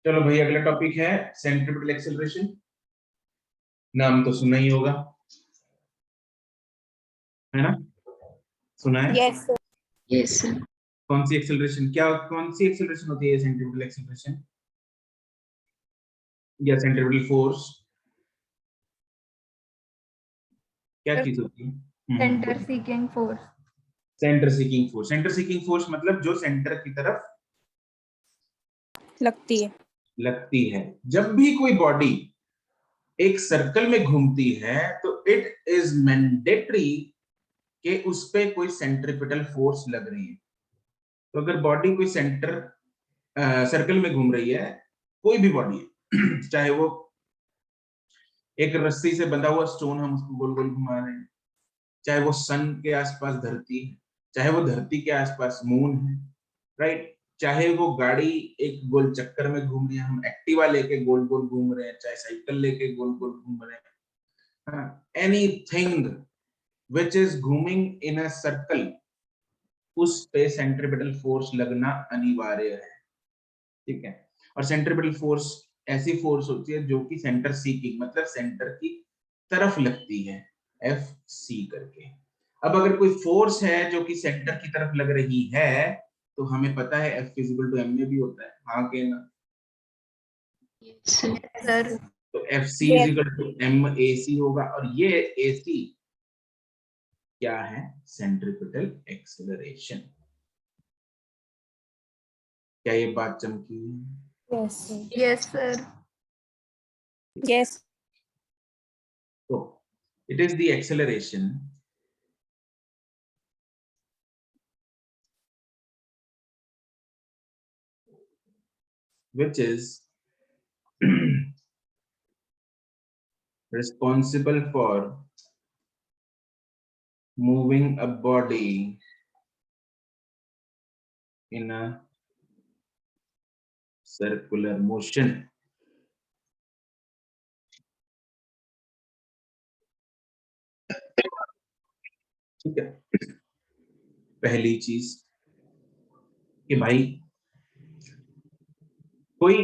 चलो भाई, अगला टॉपिक है सेंट्रिपिटल एक्सेलरेशन। नाम तो सुना ही होगा, है ना? सुना है? Yes sir. Yes sir. कौन सी एक्सेलरेशन, क्या कौन सी एक्सेलरेशन होती है सेंट्रिपिटल एक्सेलरेशन या सेंट्रिपिटल फोर्स? क्या चीज होती है? Centre seeking force. Centre seeking force. Centre seeking force मतलब जो सेंटर की तरफ लगती है। लगती है। जब भी कोई बॉडी एक सर्कल में घूमती है तो इट इज मैंडेटरी कि उस पे कोई सेंट्रिपिटल फोर्स लग रही है। तो अगर बॉडी कोई सेंटर सर्कल में घूम रही है, कोई भी बॉडी है चाहे वो एक रस्सी से बंधा हुआ स्टोन हम उसको गोल गोल घुमा रहे हैं, चाहे वो सन के आसपास धरती है, चाहे वो धरती के आसपास मून है, राइट, चाहे वो गाड़ी एक गोल चक्कर में घूम रही है, हम एक्टिवा लेके गोल गोल घूम रहे हैं, चाहे साइकिल लेके गोल गोल घूम रहे हैं, एनीथिंग विच इज घूमिंग इन अ सर्कल, उस पे सेंट्रिपिटल फोर्स लगना अनिवार्य है। ठीक है? और सेंट्रिपिटल फोर्स ऐसी फोर्स होती है जो कि सेंटर सीकिंग मतलब सेंटर की तरफ लगती है, एफ सी करके। अब अगर कोई फोर्स है जो कि सेंटर की तरफ लग रही है तो हमें पता है एफ इक्वल टू एम में भी होता है, हाँ के ना? Yes sir. सर तो F C is equal to M A C होगा, और ये ए सी क्या है? Centripetal acceleration. क्या ये बात चमकी? Yes sir. Yes sir. Yes. तो it is the acceleration which is responsible for moving a body in a circular motion. ठीक है? पहली चीज कि भाई कोई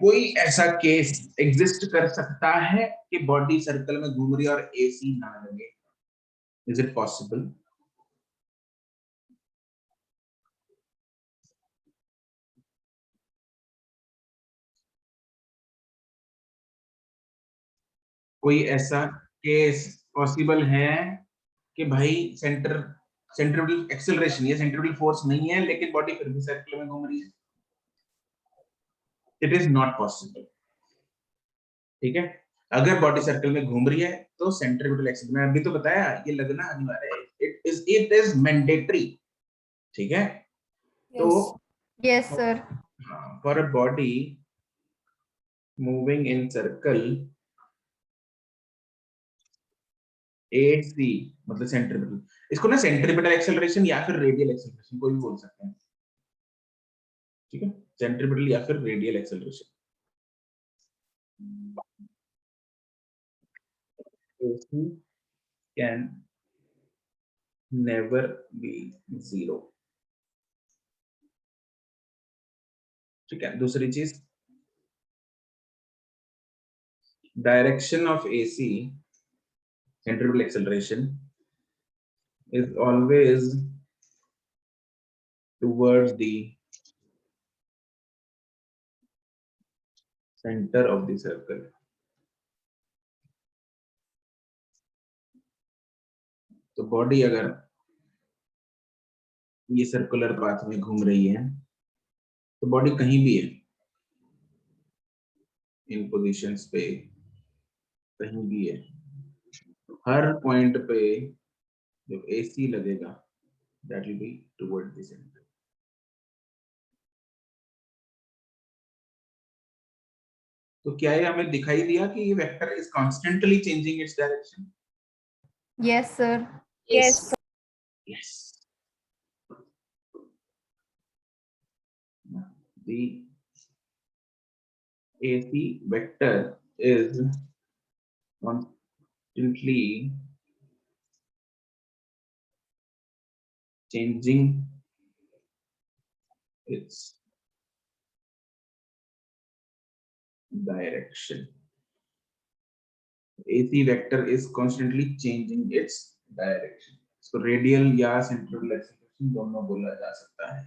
कोई ऐसा केस एग्जिस्ट कर सकता है कि बॉडी सर्कल में घूम रही है और एसी ना लगे? Is it possible? कोई ऐसा केस पॉसिबल है कि भाई सेंट्रिपिटल एक्सेलरेशन या सेंट्रिपिटल फोर्स नहीं है लेकिन बॉडी फिर भी सर्कल में घूम रही है? It is not possible. ठीक है? अगर बॉडी सर्कल में घूम रही है तो सेंट्रिपिटल एक्सेलरेशन, मैंने अभी तो बताया, ये लगना अनिवार्य है, इट इज मैंडेटरी। ठीक है? तो yes sir. For a body moving in circle, A C मतलब सेंट्रिपिटल, इसको ना सेंट्रिपिटल एक्सेलरेशन या फिर रेडियल एक्सेलरेशन कोई भी बोल सकते हैं। ठीक है? सेंट्रिपिटल या फिर radial acceleration. AC can never be zero। ठीक है? दूसरी चीज, direction of AC centripetal acceleration is always towards the center of the circle। तो बॉडी अगर ये सर्कुलर पाथ में घूम रही है तो बॉडी कहीं भी है, इन पोजीशंस पे कहीं भी है, हर पॉइंट पे जब AC लगेगा that will be toward the center। तो क्या ये हमें दिखाई दिया कि ये vector is constantly changing its direction? Yes sir. Yes. Yes। The AC vector is constantly changing its direction. AC vector is constantly changing its direction. इसको radial या centrifugal acceleration दोनों बोला जा सकता है।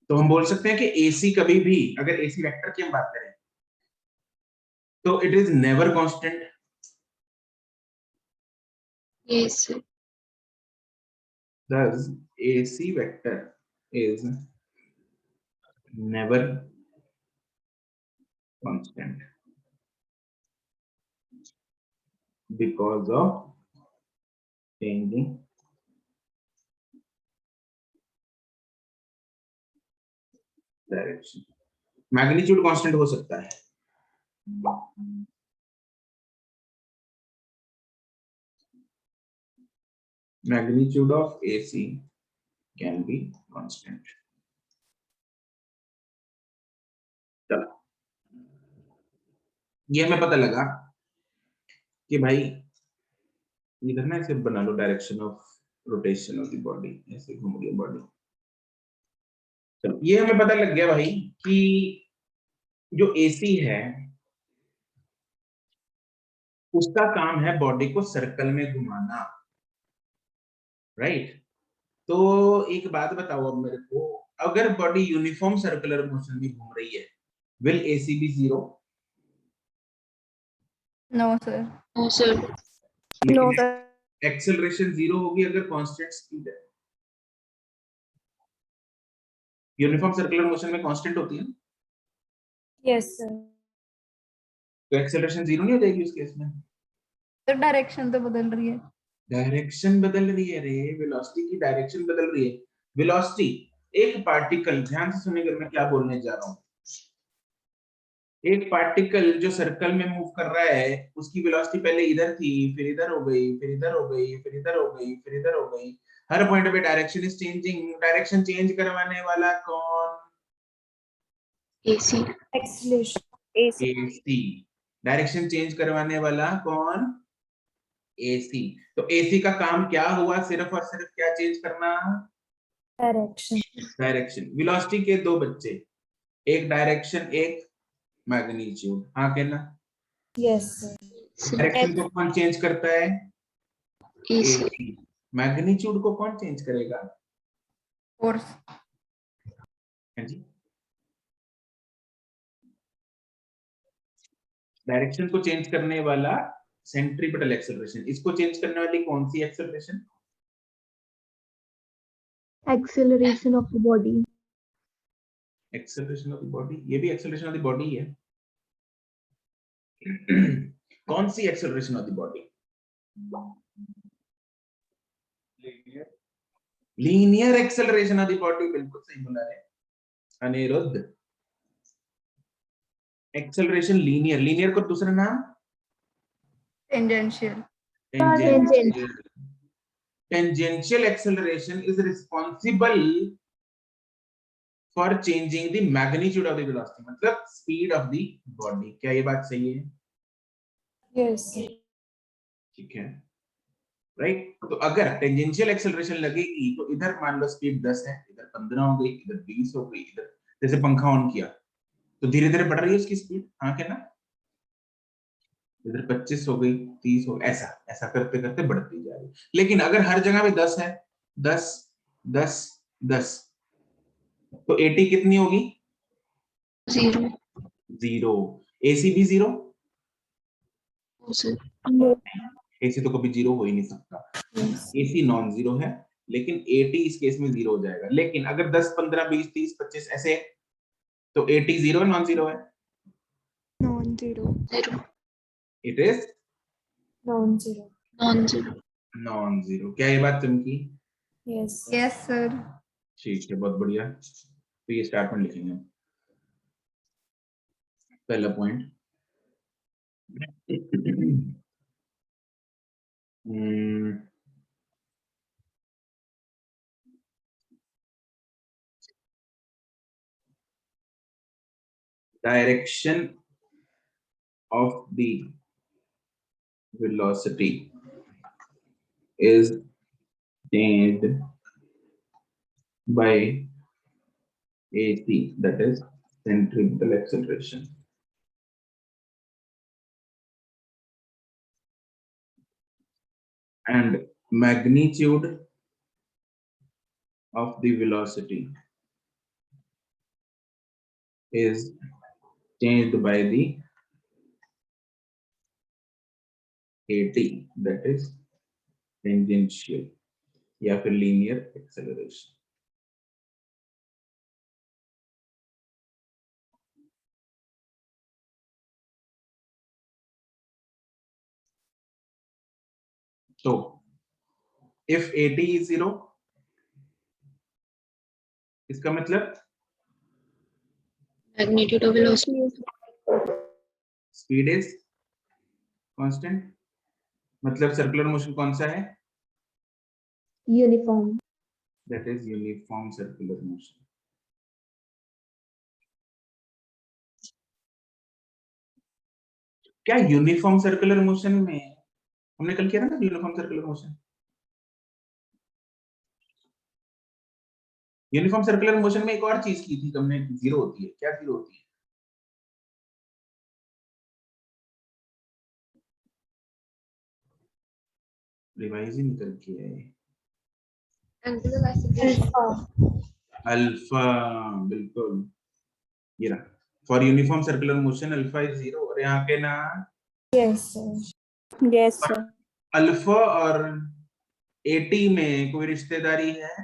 तो हम बोल सकते हैं कि AC कभी भी, अगर AC वेक्टर की हम बात करें, तो it is never constant. Yes, sir. Thus, AC vector is never constant because of changing direction. Magnitude constant हो सकता है, magnitude of AC can be constant. चलो, ये हमें पता लगा कि भाई इधर ना ऐसे बना लो direction of rotation of the body, ऐसे घूम रही है बॉडी। चलो, ये हमें पता लग गया भाई कि जो एसी है उसका काम है बॉडी को सर्कल में घुमाना, राइट? तो एक बात बताओ अब मेरे को, अगर बॉडी यूनिफॉर्म सर्कुलर मोशन में घूम रही है, will AC be zero? No, sir. No, sir. No, sir. Acceleration zero होगी अगर कांस्टेंट स्पीड है। यूनिफॉर्म सर्कुलर मोशन में कांस्टेंट होती है, Yes, sir. तो एक्सेलरेशन जीरो नहीं हो जाएगी उस केस में? तो डायरेक्शन तो बदल रही है। डायरेक्शन बदल रही है रे, वेलोसिटी की डायरेक्शन बदल रही है। वेलोसिटी, एक पार्टिकल, ध्यान से सुनिएगा मैं क्या बोलने जा रहा हूँ। एक पार्टिकल जो सर्कल में मूव कर रहा है, उसकी वेलोसिटी पहले इधर थी, फिर इधर हो गई, फिर इधर हो गई, फिर इधर हो गई, फिर इधर हो गई। हर पॉइंट पे direction is changing. Direction change करवाने वाला कौन? AC. Acceleration. AC. AC. Direction change करवाने वाला कौन? एसी। तो एसी का काम क्या हुआ? सिर्फ और सिर्फ क्या चेंज करना? Direction. डायरेक्शन। वेलोसिटी के दो बच्चे, एक डायरेक्शन एक मैग्नीट्यूड। हाँ कहना? Yes, sir. डायरेक्शन को कौन चेंज करता है? AC. एसी। मैग्नीट्यूड को कौन चेंज करेगा? Force. हाँ जी, डायरेक्शन को चेंज करने वाला सेंट्रीपिटल एक्सेलरेशन। इसको चेंज करने वाली कौन सी acceleration? Acceleration of the body. Acceleration of the body. ये भी एक्सेलरेशन ऑफ द बॉडी है। कौन सी acceleration of the body? Linear acceleration of the body. बिल्कुल सही बोला है अनिरुद्ध। एक्सेलरेशन लीनियर, लीनियर को दूसरा नाम Tangential. Tangential. Tangential acceleration is responsible for changing the magnitude of the velocity, मतलब स्पीड ऑफ द बॉडी। क्या ये बात सही है? Yes, sir. ठीक है, राइट? तो अगर टेंजेंशियल एक्सेलरेशन लगेगी तो इधर मान लो स्पीड 10 है, इधर 15 हो गई, इधर 20 हो गई, इधर जैसे पंखा ऑन किया तो धीरे धीरे बढ़ रही है उसकी स्पीड। हाँ क्या ना? इधर 25 हो गई, 30 हो गई, ऐसा ऐसा करते करते बढ़ती जा रही है। लेकिन अगर हर जगह पे 10 है, 10 10 10, तो 80 कितनी होगी? 0. 0। एसी भी 0? No, sir. No. एसी तो कभी 0 हो ही नहीं सकता। Yes. एसी नॉन जीरो है, लेकिन 80 इस केस में 0 हो जाएगा। लेकिन अगर 10 15 20 30 25 ऐसे, तो 80 0 है नॉन जीरो है? Non-zero. 0. It is Non-zero. Non-zero. Non zero. क्या ये बात चमकी? Yes. Yes, sir. ठीक है, बहुत बढ़िया। तो ये स्टार्ट में लिखेंगे पहला point. Direction of the velocity is changed by AC, that is centripetal acceleration. And magnitude of the velocity is changed by the AT, that is tangential या फिर linear acceleration. So if AT is 0, इसका मतलब magnitude of velocity, speed is constant, मतलब circular motion कौन सा है? Uniform. That is uniform circular motion. क्या uniform circular motion में हमने कल किया था ना uniform circular motion? Uniform circular motion में एक और चीज की थी हमने, जीरो होती है। क्या जीरो होती है? रिवाइज ही निकल के है। अल्फा, बिल्कुल ये रहा। For uniform circular motion alpha is 0 और यहाँ पे ना Yes, sir. Yes, sir. Alpha और एटी में कोई रिश्तेदारी है?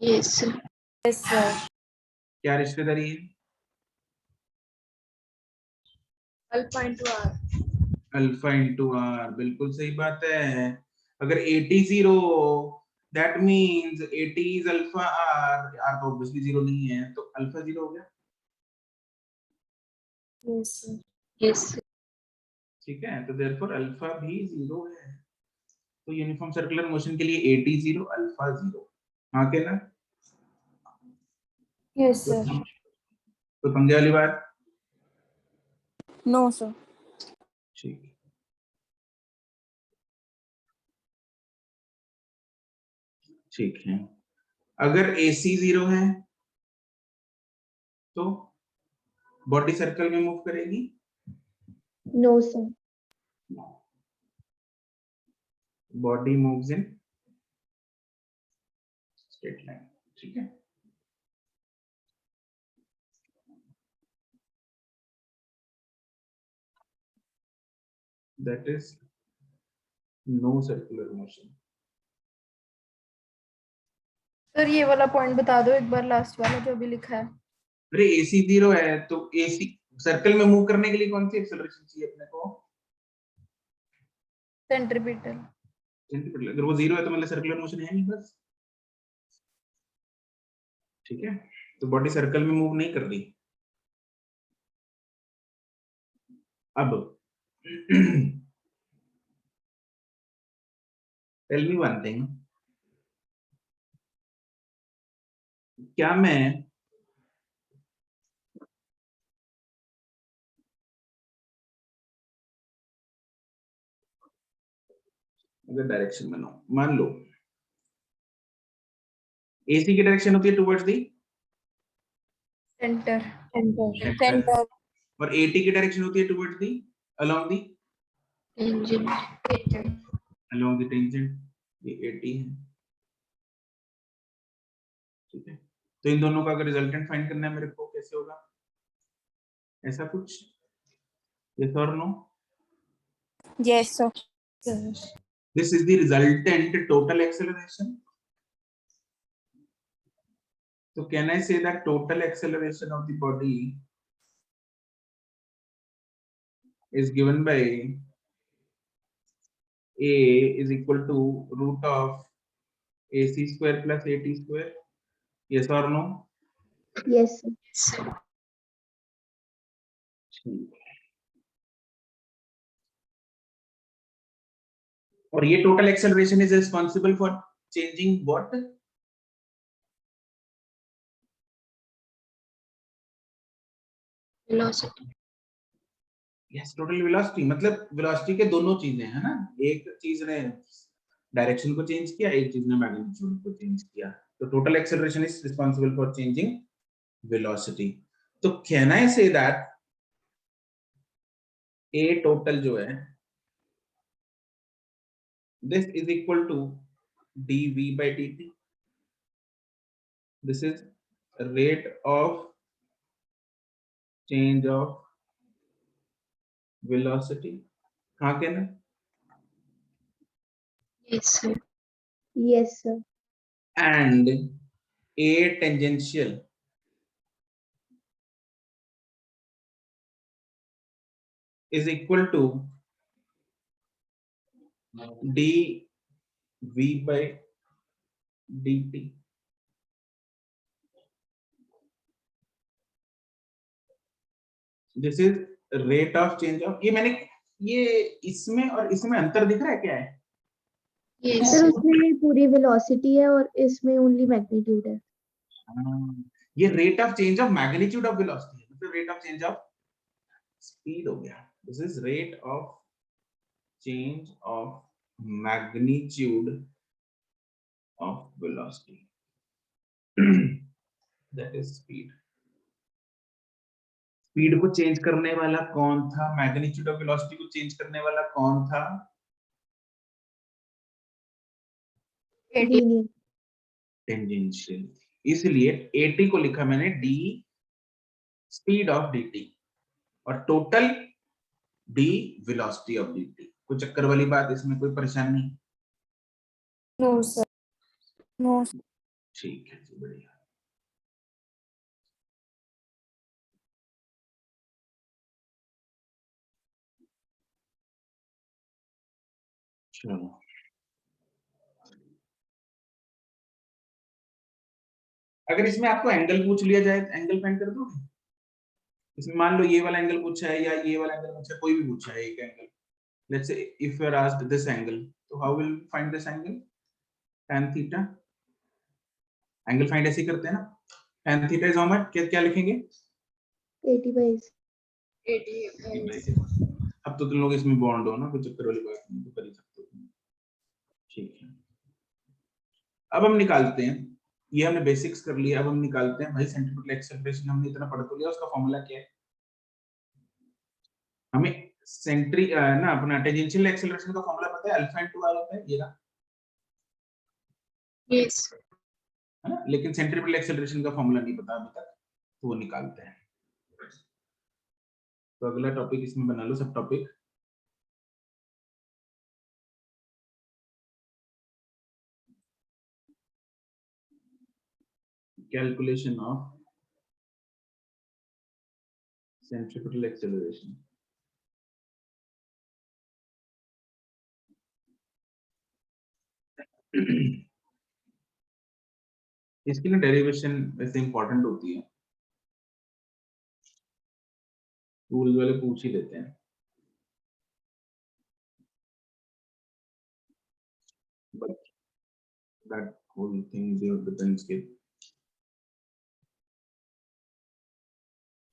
yes sir, Yes, sir. क्या रिश्तेदारी है? Alpha into R. Alpha into R, बिल्कुल सही बात है। अगर 80 0 that means 80 is alpha R, R तो ऑब्वियसली 0 नहीं है, तो अल्फा 0 हो गया। Yes, sir. yes sir, ठीक है, तो देयरफॉर अल्फा भी 0 है। तो यूनिफॉर्म सर्कुलर मोशन के लिए 80 0 अल्फा 0, हाँ के ना? Yes, sir. तो समझे वाली बात? No, sir. ठीक, ठीक है। अगर AC 0 है तो बॉडी सर्कल में मूव करेगी? No, sir. Body moves in straight line, ठीक है। That is no circular motion. Sir ये वाला पॉइंट बता दो एक बार, लास्ट वाला जो भी लिखा है। अरे AC 0 है तो AC सर्कल में मूव करने के लिए कौन सी एक्सेलरेशन चाहिए अपने को? सेंट्रीपिटल। सेंट्रीपिटल। अगर वो 0 है तो मतलब सर्कुलर मोशन है नहीं, बस। ठीक है, तो बॉडी सर्कल में मूव नहीं कर रही। अब टेल मी वन थिंग, क्या मैं अगर डायरेक्शन बनाऊं, मान लो AC की डायरेक्शन होती है towards the centre. Centre. Centre, और AT की डायरेक्शन होती है towards the along the tangent, along the tangent. ये AT है, ठीक है। तो इन दोनों का अगर रिजल्टेंट फाइंड करना है मेरे को, कैसे होगा? ऐसा कुछ, yes or no? Yes, sir. This is the resultant total acceleration. So can I say that total acceleration of the body is given by A is equal to root of AC square plus AT square? Yes or no? Yes, sir. sir, और ये total acceleration is responsible for changing what? velocity, Yes, total velocity, मतलब velocity के दोनों चीजें है ना, एक चीज ने डायरेक्शन को चेंज किया, एक चीज ने मैग्नीट्यूड को चेंज किया। तो total acceleration is responsible for changing velocity. तो can I say that A total जो है this is equal to dv by dt. This is rate of change of velocity. हाँ क्या ना? Yes, sir. Yes, sir. And A tangential is equal to dv by dt. This is rate of change of, ये इसमें और इसमें अंतर दिख रहा है क्या है? Yes, sir sir. उसमें पूरी वेलोसिटी है और इसमें ओनली मैग्नीट्यूड है। ये rate of change of magnitude of velocity है, मतलब rate of change of speed हो गया। This is rate of change of magnitude of velocity, that is speed. Speed को चेंज करने वाला कौन था? मैग्नीट्यूड ऑफ वेलोसिटी को चेंज करने वाला कौन था? टेंजेंशियल। इसलिए AT को लिखा मैंने d स्पीड ऑफ dt और total d velocity of dt। कोई चक्कर वाली बात इसमें, कोई परेशानी? No sir, no. ठीक है जी, बढ़िया। चलो, अगर इसमें आपको एंगल पूछ लिया जाए तो एंगल फाइंड कर दोगे? इसमें मान लो ये वाला एंगल पूछा है या ये वाला एंगल पूछा है, कोई भी पूछा है एक angle, let's say if you are asked this angle, तो how will find this angle? tan theta. Angle find ऐसे ही करते हैं ना, tan theta is how much, क्या क्या लिखेंगे? 80 बाई 80. अब तो तुम लोग इसमें बॉन्ड हो ना, कोई चक्कर वाली बात नहीं, तो कर ही सकते हो। ठीक है, अब हम निकालते हैं, ये हमने बेसिक्स कर लिया, अब हम निकालते हैं भाई सेंट्रीफ्यूगल एक्सेलरेशन। हमने इतना पढ़ तो लिया, उसका फॉर्मूला क्या है? हमें ना अपना टेंजेंशियल एक्सेलरेशन का फॉर्मूला पता है, अल्फा इनटू आर होता है ये ना, Yes. है ना? लेकिन सेंट्रीफ्यूगल एक्सेलरेशन का फॉर्मूला नहीं पता अभी तक, तो वो निकालते हैं। तो अगला टॉपिक इसमें बना लो, सब topic. Calculation of centrifugal acceleration. इसकी ना डेरिवेशन वैसे इंपॉर्टेंट होती है, रूल्स वाले पूछ ही लेते हैं, but that whole thing there depends के।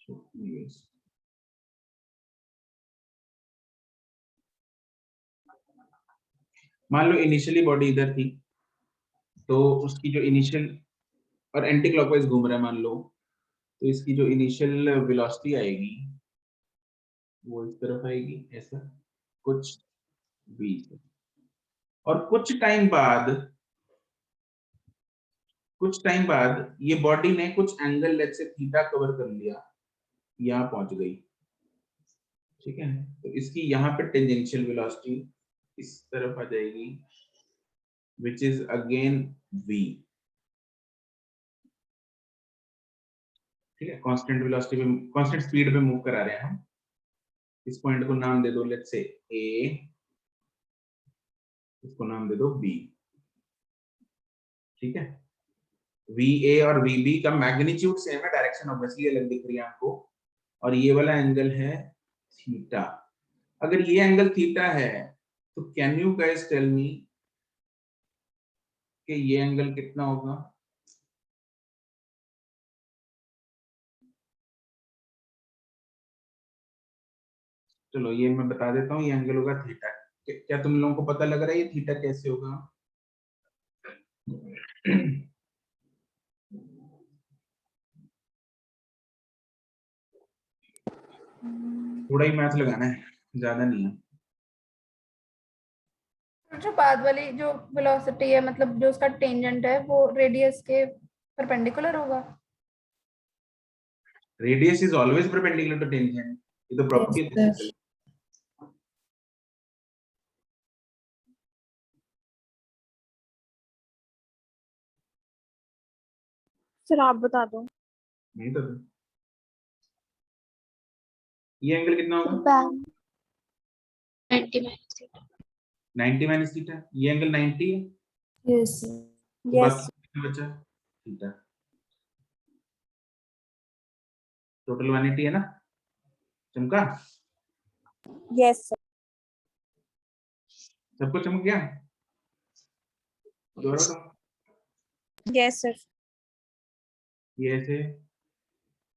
So, anyways, मान लो इनिशियली बॉडी इधर थी, तो उसकी जो इनिशियल और एंटी क्लॉकवाइज घूम रहा है मान लो, तो इसकी जो इनिशियल वेलोसिटी आएगी वो इस तरफ आएगी ऐसा कुछ v से, और कुछ टाइम बाद ये बॉडी ने कुछ एंगल लेट्स से थीटा कवर कर लिया, यहाँ पहुंच गई, ठीक है? तो इसकी यहाँ पे टेंजेंशियल वेलोसिटी इस तरफ आ जाएगी, which is again v, ठीक है? कांस्टेंट वेलोसिटी पे, कांस्टेंट स्पीड पे मूव करा रहे हैं हम। इस पॉइंट को नाम दे दो लेट्स से a, इसको नाम दे दो b, ठीक है? va और vb का मैग्नीट्यूड सेम है, डायरेक्शन ऑब्वियसली अलग दिख रही है आपको, और ये वाला एंगल है थीटा। अगर ये एंगल थीटा है तो can you guys tell me कि ये एंगल कितना होगा? चलो ये मैं बता देता हूँ, ये एंगल होगा थीटा। क्या तुम लोगों को पता लग रहा है ये थीटा कैसे होगा? थोड़ा ही मैथ लगाना है, ज्यादा नहीं है। जो बाद वाली जो वेलोसिटी है, मतलब जो उसका टेंजेंट है, वो रेडियस के परपेंडिकुलर होगा। Radius is always perpendicular to tangent, ये तो प्रॉपर्टी है फिजिकल। सर आप बता दो। नहीं तो ये एंगल कितना होगा? 90 minus theta. 90 minus theta. ये एंगल 90 है, यस तो बाकी कितना बचा? थीटा। टोटल 180 है ना? चमका? Yes sir. सबको चमक गया? दोबारा Yes. बताओ। Yes sir. ये ऐसे,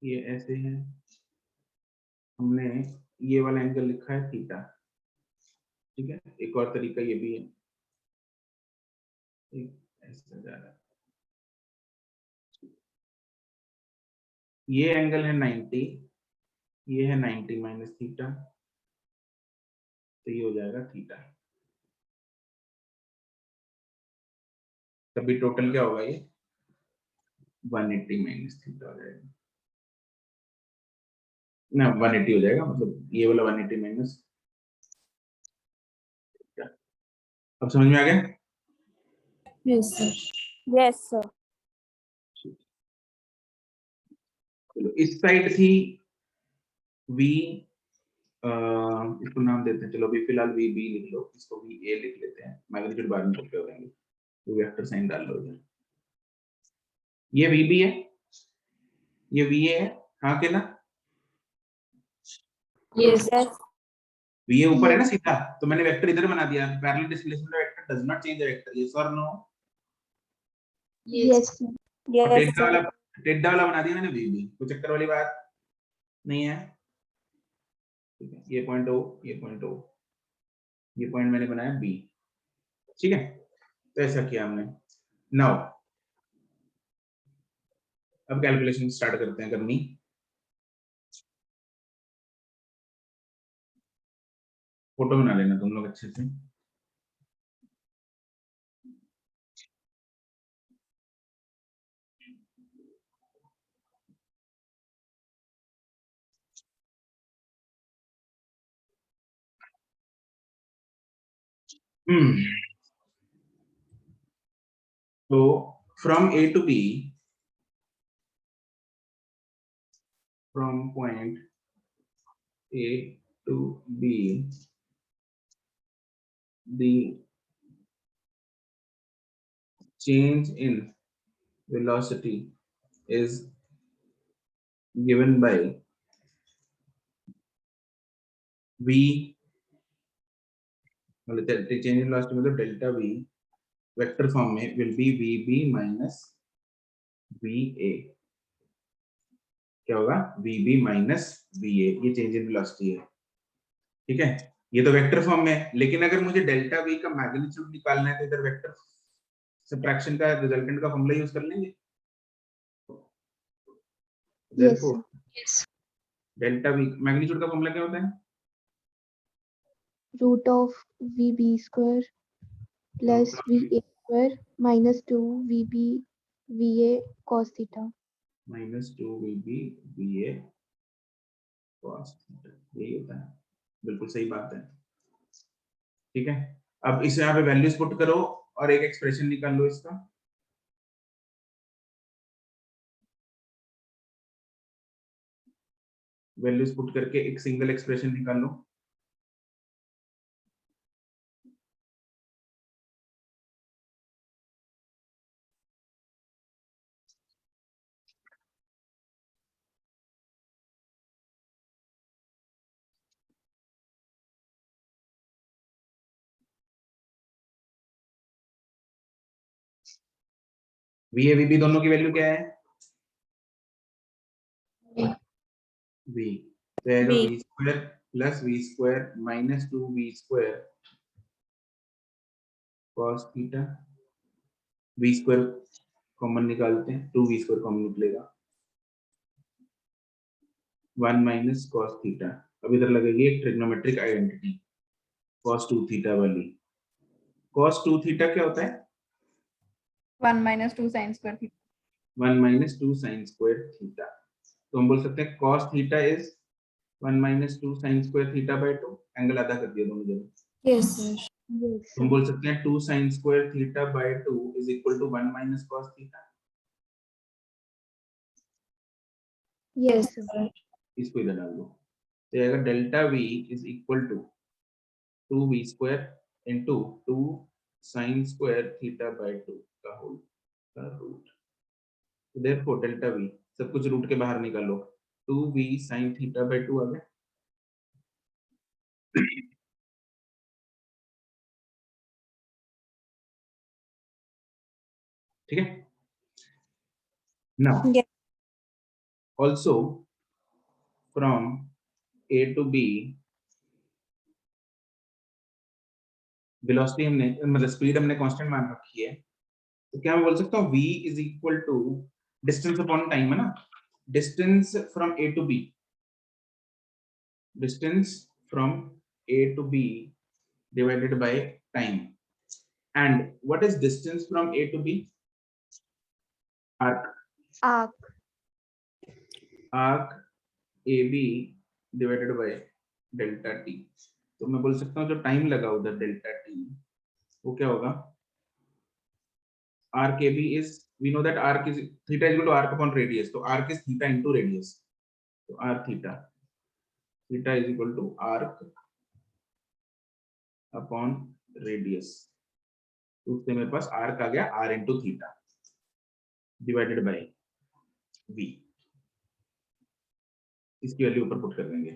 ये ऐसे है, हमने ये वाला एंगल लिखा है थीटा, ठीक है। एक और तरीका ये भी है, एक ऐसा जा रहा है, ये एंगल है 90, ये है 90 माइनस थीटा, तो ये हो जाएगा थीटा। तभी टोटल क्या होगा? ये 180 माइनस थीटा हो जाएगा ना, 180 हो जाएगा, मतलब ये वाला 180 माइनस। अब समझ में आ गया? Yes sir. Yes sir. चलो इस साइड थी v, इसको नाम देते हैं, चलो अभी फिलहाल वी बी लिख लो, इसको वी ए लिख लेते हैं, मैग्नीट्यूड बाद में पुट कर देंगे, तो वेक्टर साइन डाल लो इधर। ये वी बी है, ये वी ए है, हाँ के ना? Yes. वी ए ऊपर है ना सीधा, तो मैंने वेक्टर इधर बना दिया। Parallel displacement vector does not change the vector, yes और नो? Yes. और यस सर। टेढ़ा वाला बना दिया मैंने वी बी, कोई चक्कर वाली बात नहीं है, ठीक है। ये पॉइंट ओ, ये पॉइंट ओ, ये पॉइंट मैंने बनाया बी, ठीक है। तो ऐसा किया हमने। नाउ अब कैलकुलेशन स्टार्ट करते हैं करनी। फोटो बना लेना तुम लोग अच्छे से। तो from A to B, from point A to B, the change in velocity is given by V, मतलब change in velocity मतलब delta V वेक्टर फॉर्म में will be VB minus VA। क्या होगा? VB minus VA, ये change in velocity है, ठीक है। ये तो वेक्टर फॉर्म में है, लेकिन अगर मुझे डेल्टा V का मैग्नीट्यूड निकालना है तो इधर वेक्टर सबट्रैक्शन का रिजल्टेंट का फॉर्मूला यूज कर लेंगे। Yes. Yes. Delta V magnitude का फॉर्मूला क्या होता है? Root of VB square plus VA square minus 2 VB VA cos theta. Minus 2VB VA cos theta, यही होता है। बिल्कुल सही बात है, ठीक है। अब इसे यहाँ पे वैल्यूज पुट करो और एक एक्सप्रेशन निकाल लो इसका। वैल्यूज पुट करके एक सिंगल एक्सप्रेशन निकाल लो। VA VB दोनों की वैल्यू क्या है? V, तो आएगा V. V square plus V square minus 2V square cos theta. V square common निकालते हैं, 2V स्क्वायर कॉमन निकलेगा, 1 माइनस cos थीटा। अब इधर लगेगी एक ट्रिग्नोमेट्रिक आइडेंटिटी cos 2 थीटा वाली। cos 2 थीटा क्या होता है? 1 minus 2 sin square theta. 1 minus 2 sin square theta. तो हम बोल सकते हैं cos theta is 1 minus 2 sin square theta by 2, angle आधा कर दिया दोनों जगह। Yes, sir. Yes, तो हम बोल सकते हैं 2 sin square theta by 2 is equal to 1 minus cos theta. yes, sir. इसको इधर डाल दो, तो आएगा delta v is equal to 2v square into 2 sin square theta by 2 का होल का रूट। तो therefore डेल्टा v सब कुछ रूट के बाहर निकालो, 2v sin theta by 2 आ गया। ठीक है। Now Yes. also from a to b velocity हमने मतलब स्पीड हमने कांस्टेंट मान रखी है, तो क्या मैं बोल सकता हूँ v is equal to distance upon time, है ना, distance from a to b, distance from a to b divided by time. And what is distance from a to b? Arc. Arc. Arc ab divided by delta t। तो मैं बोल सकता हूँ जो time लगा उधर डेल्टा t वो क्या होगा? arc ab is, we know that arc is theta is equal to arc upon radius, तो arc is theta into radius, तो r theta is equal to arc upon radius। तो उससे मेरे पास arc आ गया r into theta divided by v। इसकी value ऊपर put कर देंगे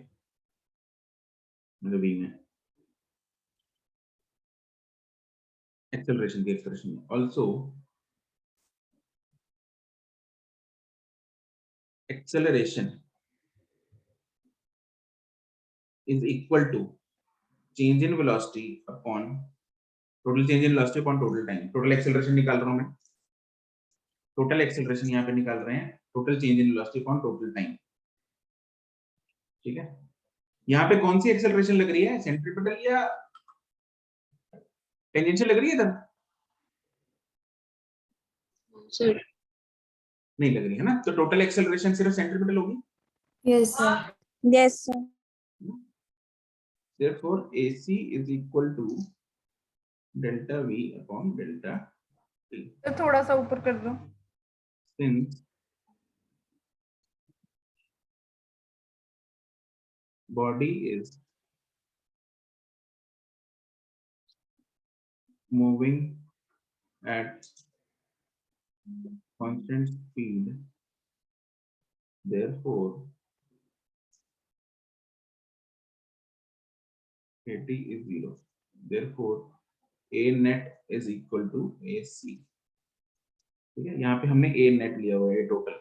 मतलब v में, एक्सेलरेशन की एक्सप्रेशन में। Also acceleration is equal to change in velocity upon total change in velocity upon total time। total acceleration निकाल रहा हूं मैं, total acceleration यहाँ पे निकाल रहे हैं, total change in velocity upon total time। ठीक है, यहाँ पे कौन सी एक्सेलरेशन लग रही है, सेंट्रीपिटल या टेंजेंशियल लग रही है? इधर Sir. नहीं लग रही है ना, तो टोटल एक्सेलरेशन सिर्फ सेंट्रीपिटल होगी। Yes, sir. Yes, sir. therefore AC is equal to delta V upon delta T। तो थोड़ा सा ऊपर कर दो। since body is moving at constant speed, therefore AT is 0, therefore A net is equal to AC। ठीक है, यहाँ पे हमने A net लिया हुआ है टोटल।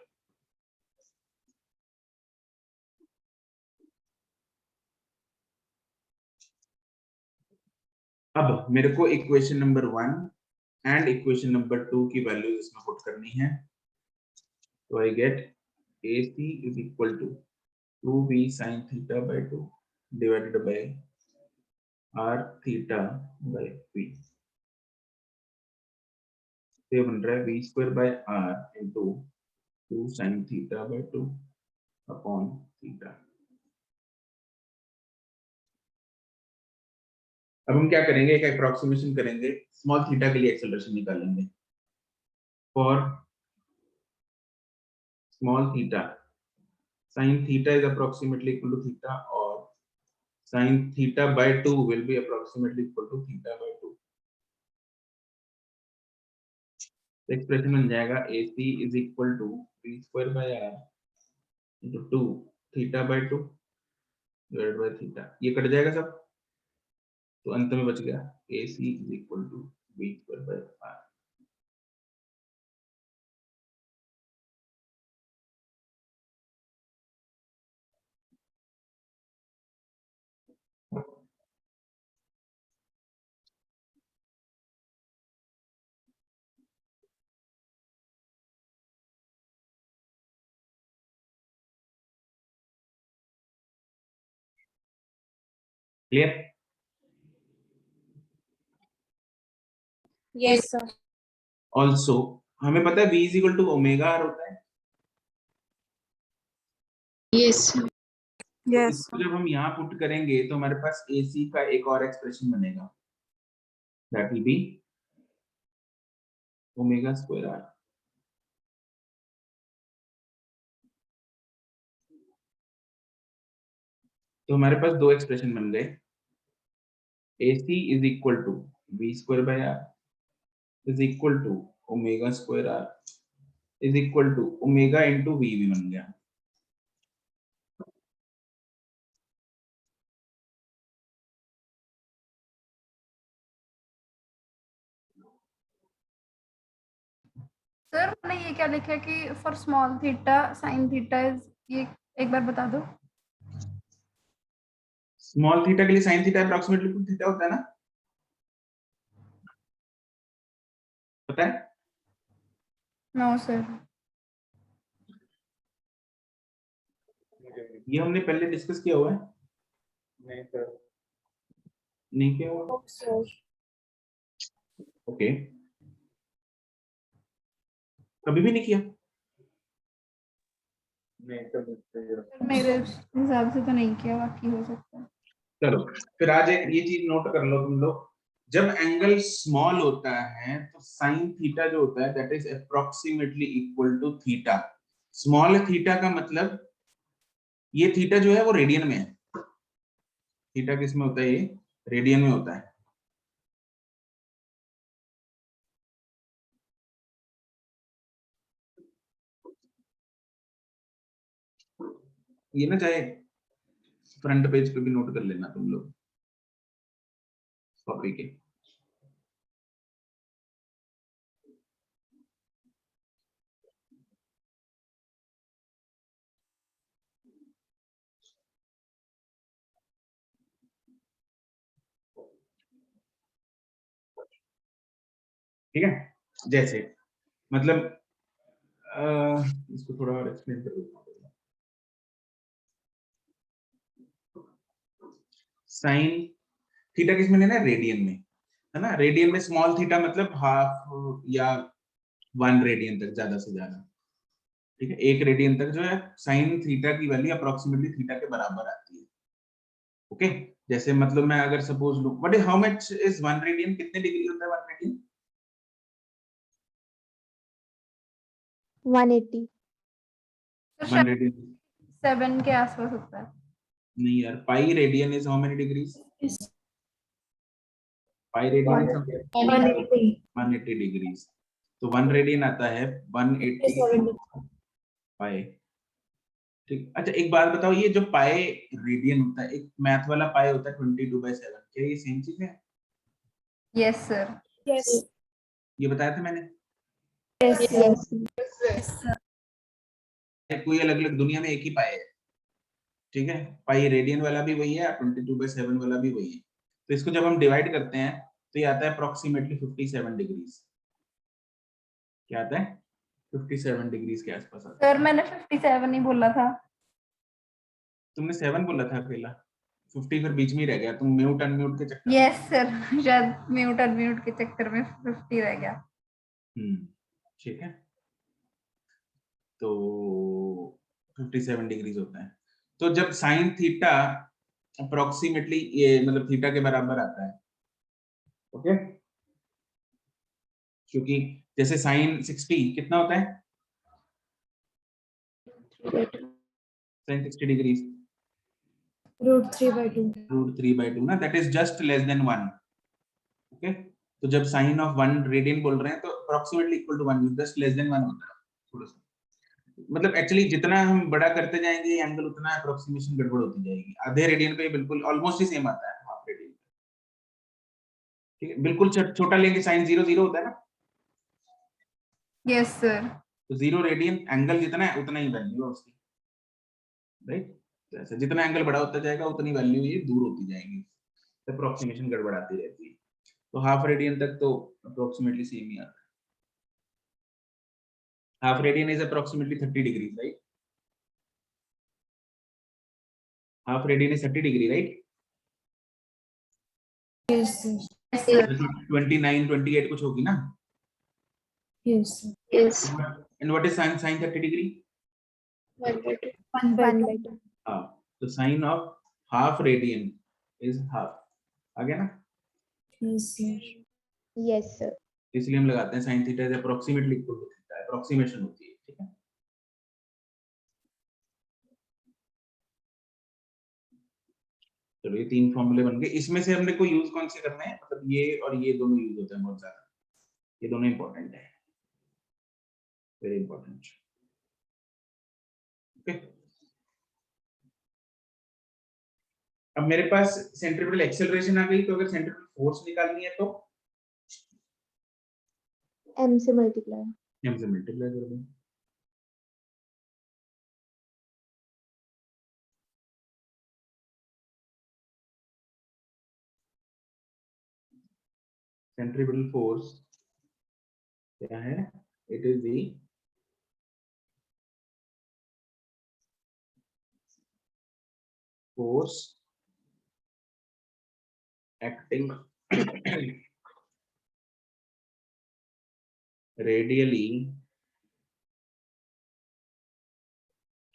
अब मेरे को equation number 1 and equation number 2 की वैल्यूज इसमें पुट करनी है, तो I get AC is equal to 2v sin theta by 2 divided by r theta by v। तो ये बन रहा है v square by r into 2 sin theta by 2 upon theta। अब हम क्या करेंगे, एक अप्रोक्सीमेशन करेंगे, स्मॉल थीटा के लिए एक्सेलरेशन निकालेंगे। For small theta sin theta is approximately equal to theta, or sin theta by 2 will be approximately equal to theta by 2। Expression बन जाएगा AC is equal to v square by r into 2 theta by 2 divided by theta। ये cut जाएगा सब, तो अंत में बच गया AC is equal to v square by r। Clear? Yes, sir. Also हमें पता है v is equal to omega R होता है, Yes, sir. तो यस इसको जब हम यहाँ पुट करेंगे तो हमारे पास AC का एक और एक्सप्रेशन बनेगा, that will be omega square R. तो हमारे पास दो एक्सप्रेशन बन गए, AC is equal to v square by R is equal to omega square R is equal to omega into V भी बन गया। सर मैंने ये क्या लिखा है कि for small theta sine theta is, ये एक बार बता दो। स्मॉल थीटा के लिए sine theta approximately to theta होता है ना, पता है? No sir. ये हमने पहले डिस्कस किया हुआ है, नहीं सर, नहीं किया हुआ? ओके, कभी भी नहीं किया? नहीं सर, मेरे हिसाब से तो नहीं किया, बाकी हो सकता है। चलो फिर आज एक ये चीज नोट कर लो तुम लोग, जब एंगल स्मॉल होता है तो साइन थीटा जो होता है that is approximately equal to theta. Small theta का मतलब ये थीटा जो है वो रेडियन में है, थीटा किस में होता है, ये रेडियन में होता है। ये ना चाहे फ्रंट पेज पे भी नोट कर लेना तुम लोग कॉपी के। ठीक है, जैसे मतलब इसको थोड़ा और एक्सप्लेन कर देता हूँ। साइन थीटा किस में लेना है, रेडियन में, है ना। रेडियन में स्मॉल थीटा मतलब हाफ या 1 रेडियन तक ज्यादा से ज्यादा, ठीक है, 1 रेडियन तक जो है साइन थीटा की वैल्यू अप्रोक्सीमेटली थीटा के बराबर आती है। ओके, जैसे मतलब मैं अगर सपोज लूं what is how much is 1 radian, कितने डिग्री होता है 1 रेडियन? 180। 1 रेडियन 7 के आसपास होता है। नहीं यार, pi radian is how many degrees? Pi radian is 180 degrees, तो 1 रेडियन आता है 180 पाई। ठीक, अच्छा एक बात बताओ, ये जो पाई रेडियन होता है, एक मैथ वाला पाई होता है 22/7, क्या ये सेम चीज है? Yes sir. ये बताया था मैंने, यस। कोई अलग अलग दुनिया में एक ही पाई है, ठीक है। पाई रेडियन वाला भी वही है, 22/7 वाला भी वही है। तो इसको जब हम डिवाइड करते हैं तो ये आता है अप्रोक्सीमेटली 57 डिग्रीज। क्या आता है? 57 डिग्रीज के आसपास आता है। सर मैंने 57 ही बोला था। तुमने 7 बोला था अकेला, 50 फिर बीच में ही रह गया, तुम म्यूट अनम्यूट के चक्कर में। यस सर, शायद म्यूट अनम्यूट के चक्कर में 50 रह गया। ठीक है, तो 57 डिग्रीज होता है। तो जब साइन थीटा अप्रोक्सीमेटली ये मतलब थीटा के बराबर आता है, ओके, क्योंकि जैसे साइन 60 कितना होता है, साइन 60 डिग्रीज √3/2 ना, that is just less than 1। Okay, तो जब साइन ऑफ 1 रेडियन बोल रहे हैं तो approximately equal to 1, just less than 1 होता है थोड़ा सा। मतलब एक्चुअली जितना हम बड़ा करते जाएंगे एंगल उतना अप्रोक्सीमेशन गड़बड़ होती जाएगी। आधे रेडियन पे बिल्कुल ऑलमोस्ट ही सेम आता है, हाफ रेडियन, ठीक है। बिल्कुल छोटा लेंगे साइन 0 0 होता है ना, यस सर। तो 0 रेडियन एंगल जितना है उतना ही वैल्यू है उसकी, राइट। तो ऐसे जितना एंगल बड़ा होता जाएगा उतनी वैल्यू ये दूर होती जाएगी, अप्रोक्सीमेशन गड़बड़ाती रहती है। तो हाफ रेडियन तक तो अप्रोक्सीमेटली सेम ही आता है। Half radian is approximately 30 degree, right. Half radian is 30 degree, right. Yes, sir. Yes, sir. 29, 28 कुछ होगी ना? Yes, sir. Yes. And what is sin 30 degree? 1/2. 1/2. हाँ, तो sine of half radian is half, आ गया ना? Yes, sir. Yes, sir. इसलिए हम लगाते हैं sine theta approximately equal to theta, approximation होती है, ठीक है? चलो ये 3 फॉर्मूले बन गए। इसमें से हमने को यूज कौन से करने हैं? मतलब ये और ये दोनों यूज होते हैं बहुत ज्यादा, ये दोनों इंपॉर्टेंट है, वेरी इंपॉर्टेंट। ओके, अब मेरे पास सेंट्रीपिटल एक्सेलरेशन आ गई, तो अगर सेंट्रीपिटल फोर्स निकालनी है तो M से मल्टीप्लाई। m से मल्टीप्लाई कर दूं। सेंट्रीपिटल फोर्स क्या है? It is the force acting radially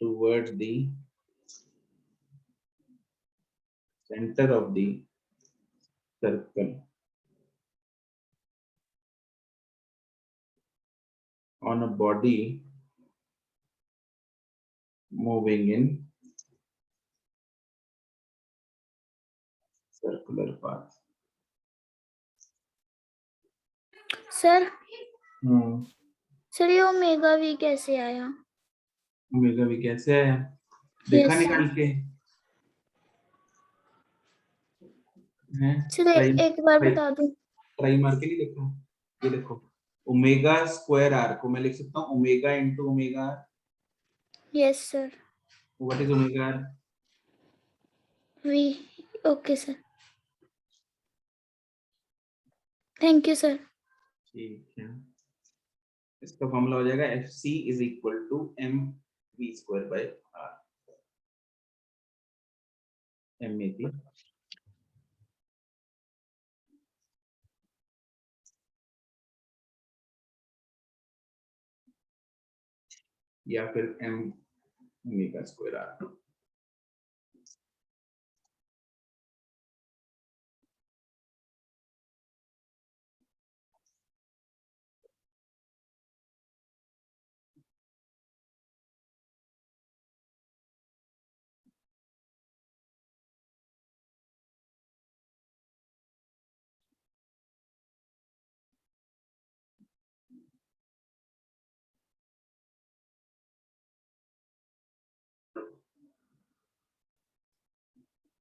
towards the center of the circle on a body moving in circular path. Sir hmm, sir ये ओमेगा वी कैसे आया? ओमेगा भी कैसे आया? देखा Yes, निकाल के हैं? सर एक बार बता दूं। ट्राई मार के नहीं देखा? ये देखो, ओमेगा स्क्वायर आर को मैं लिख सकता हूँ omega into omega. Yes sir. What is omega R? V. Okay sir, thank you sir. ठीक है, इसका फॉर्मूला हो जाएगा F C is equal to M V square by R, M में थी या फिर M omega square R.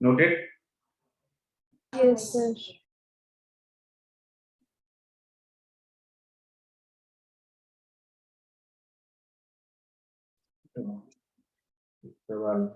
Noted? Yes, sir. सवाल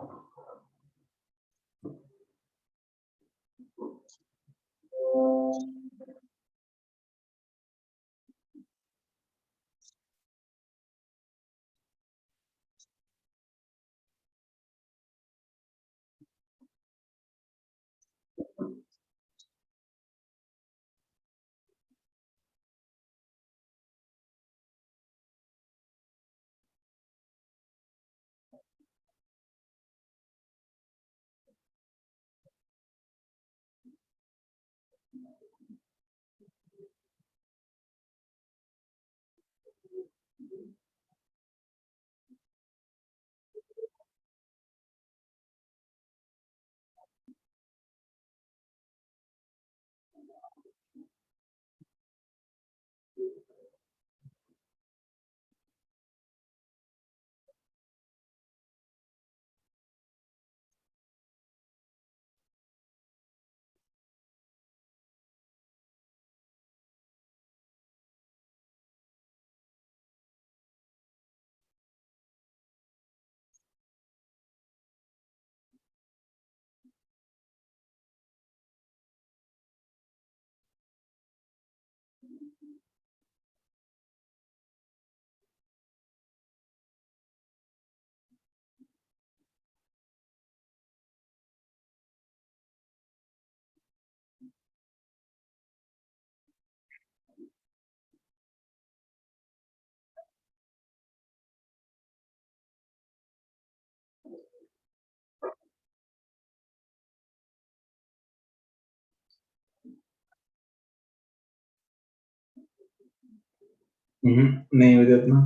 नहीं हो जाता ना।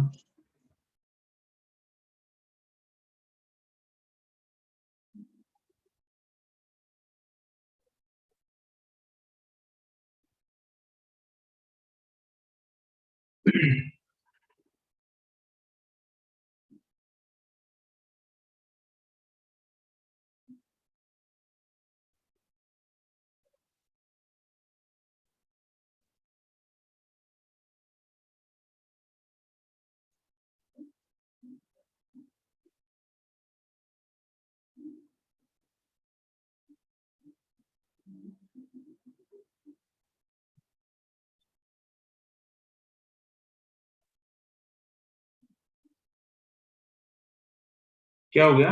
क्या हो गया?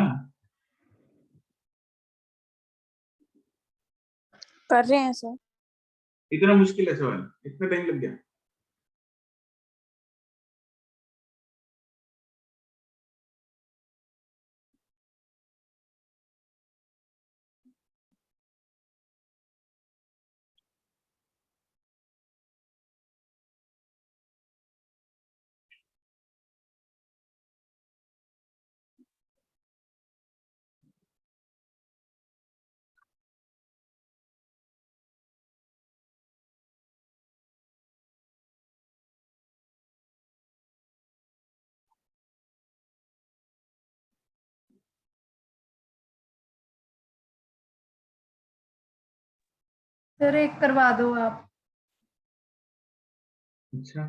कर रहे हैं सर। इतना मुश्किल है सवाल, इतना टाइम लग गया? सर एक करवा दो आप। अच्छा,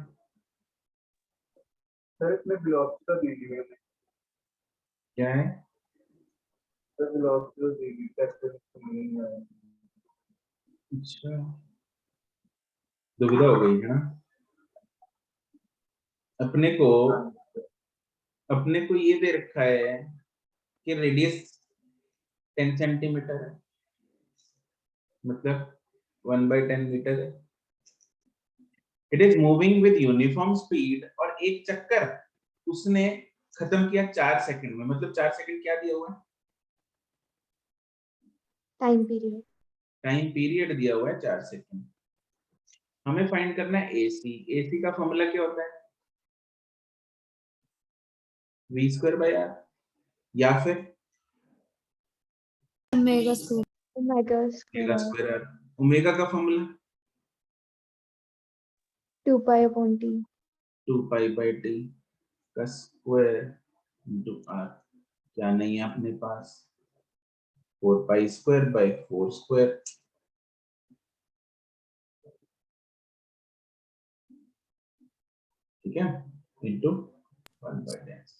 सर इसमें ब्लॉक तो दे दी मैंने। क्या है? सर ब्लॉक तो दे दी, टेस्ट नहीं आया। अच्छा, दुविधा हो गई है ना अपने को। अपने को ये दे रखा है कि रेडियस 10 सेंटीमीटर है, मतलब 1/10 मीटर है। It is moving with uniform speed, और एक चक्कर उसने खत्म किया 4 सेकंड में, मतलब 4 सेकंड क्या दिया हुआ है? Time period. टाइम पीरियड दिया हुआ है 4 सेकंड। हमें फाइंड करना है एसी। एसी का फॉर्मूला क्या होता है? v²/r, या फिर omega square. Omega omega square square are. Omega का formula 2 pi upon T. 2π/t का स्क्वायर इंटू आर। क्या नहीं है अपने पास? 4π²/4²। ठीक है, इंटू 1/10।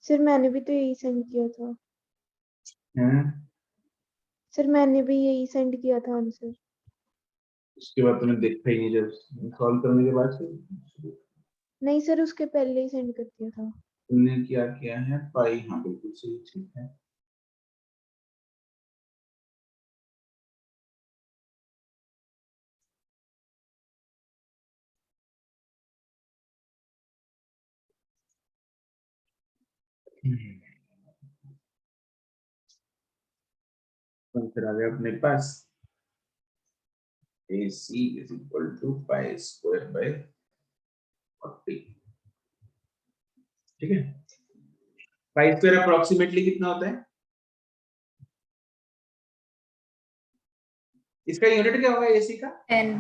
सर मैंने भी तो यही सेंड किया था। हैं? सर मैंने भी यही सेंड किया था आंसर। उसके बाद तुमने देखा ही नहीं जब सॉल्व करने के बाद से? नहीं सर, उसके पहले ही सेंड कर दिया था। तुमने क्या किया है? पाई, हाँ बिल्कुल सही, ठीक है। तो फिर आ गया अपने पास AC is equal to π² / 40। ठीक है, π² अप्रोक्सीमेटली कितना होता है? इसका यूनिट क्या होगा AC का? 10।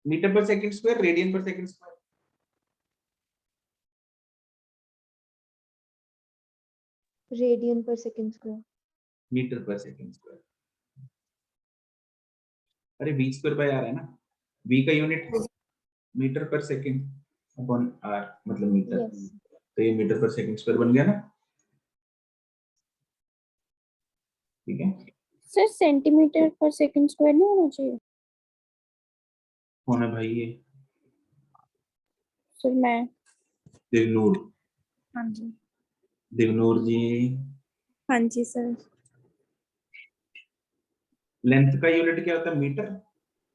मीटर पर second square, radian per second square. Radian per second square. Metre पर सेकंड स्क्वायर। अरे v²/r है ना, v का यूनिट मीटर पर सेकंड अपॉन r, मतलब मीटर। यस। तो ये मीटर पर सेकंड स्क्वायर बन गया ना। ठीक है, सर सेंटीमीटर पर सेकंड स्क्वायर नहीं होना चाहिए? कौन है भाई ये? सर मैं। दिवनूर। हाँ जी। दिवनूर जी, हाँ जी सर। लेंथ का यूनिट क्या होता है? मीटर।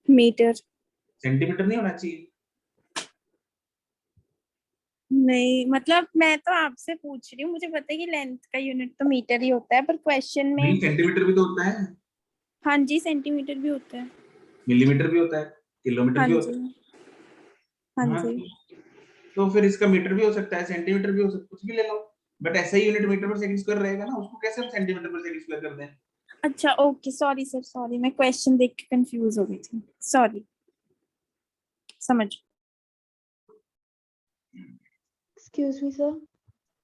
मीटर। सेंटीमीटर नहीं होना चाहिए? नहीं मतलब मैं तो आपसे पूछ रही हूँ, मुझे पता है कि लेंथ का यूनिट तो मीटर ही होता है, पर क्वेश्चन में नहीं, सेंटीमीटर भी तो होता है, हाँ जी सेंटीमीटर भी होता है। मिलीमीटर भी होता है, किलोमीटर हाँ भी होता जी। है। हाँ हाँ, जी। तो फिर इसका मीटर भी हो सकता है, सेंटीमीटर भी हो सकता है, कुछ भी ले लो, बट ऐसा ही यूनिट मीटर पर सेकंड स्क्वायर रहेगा ना, उसको कैसे हम सेंटीमीटर पर सेकंड स्क्वायर कर दें? अच्छा ओके, सॉरी सर, सॉरी, मैं क्वेश्चन देख के कंफ्यूज हो गई थी, सॉरी, समझ। Excuse me sir.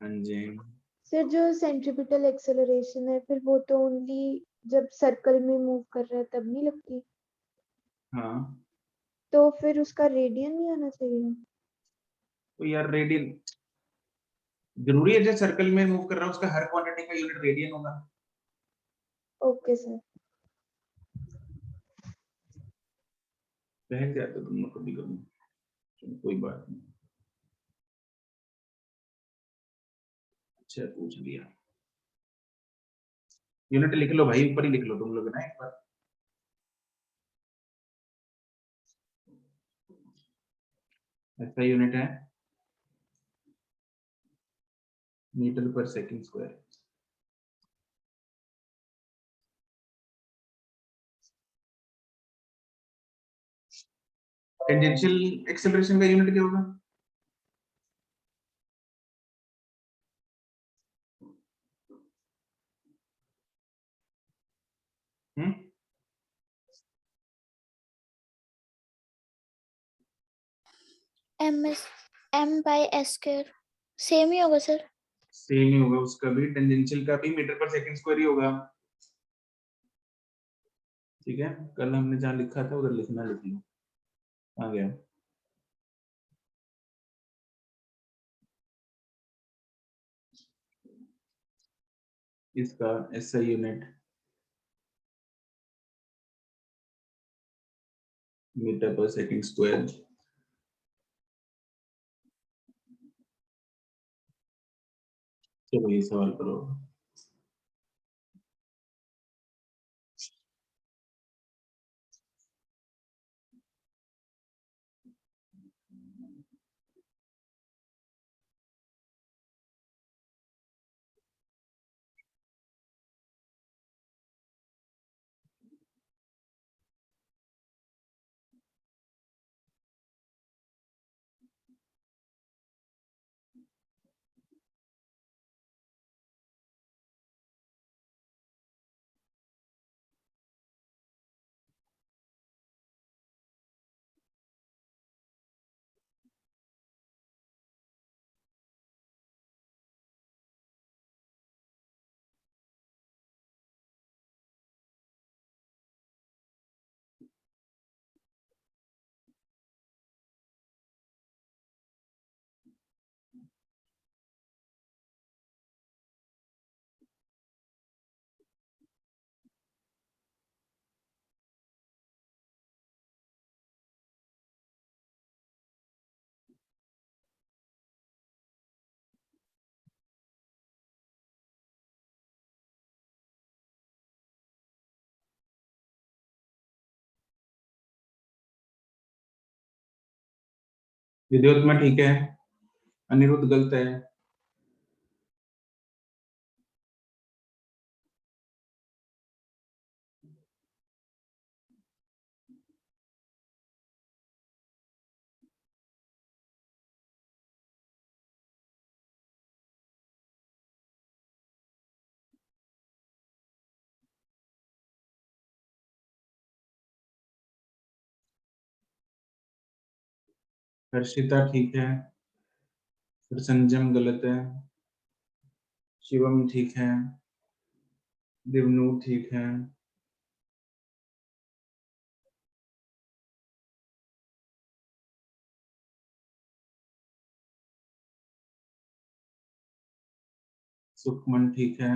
हाँ जी। सर जो सेंट्रीपिटल एक्सेलरेशन है फिर वो तो ओनली जब सर्कल में मूव कर रहा है तब नहीं लगती, हाँ, तो फिर उसका रेडियन नहीं आना चाहिए? तो यार रेडियन जरूरी है, जो सर्कल में मूव कर रहा है उसका हर क्वांटिटी का यूनिट रेडियन होगा। Okay sir. बहक जाते तुम लोग कभी कभी, चलो कोई बात नहीं। अच्छा पूछ लिया, यूनिट लिख लो भाई, ऊपर ही लिख लो तुम लोग ना एक बार। ऐसा यूनिट है मीटर पर सेकंड स्क्वायर। टेंजेंशियल एक्सेलरेशन का यूनिट क्या होगा? हम्म, m/s², सेम ही होगा सर। सेम ही होगा उसका भी, टेंजेंशियल का भी मीटर पर सेकंड स्क्वायर ही होगा। ठीक है, कल हमने जहाँ लिखा था उधर लिखना, लिख लो। आ गया। इसका एसआई यूनिट मीटर पर सेकंड स्क्वायर। चलो ये सवाल करो। विद्युत में ठीक है, अनिरुद्ध गलत है। हर्षिता ठीक है, फिर संजम गलत है, शिवम ठीक है, दिवनू ठीक है, सुखमन ठीक है,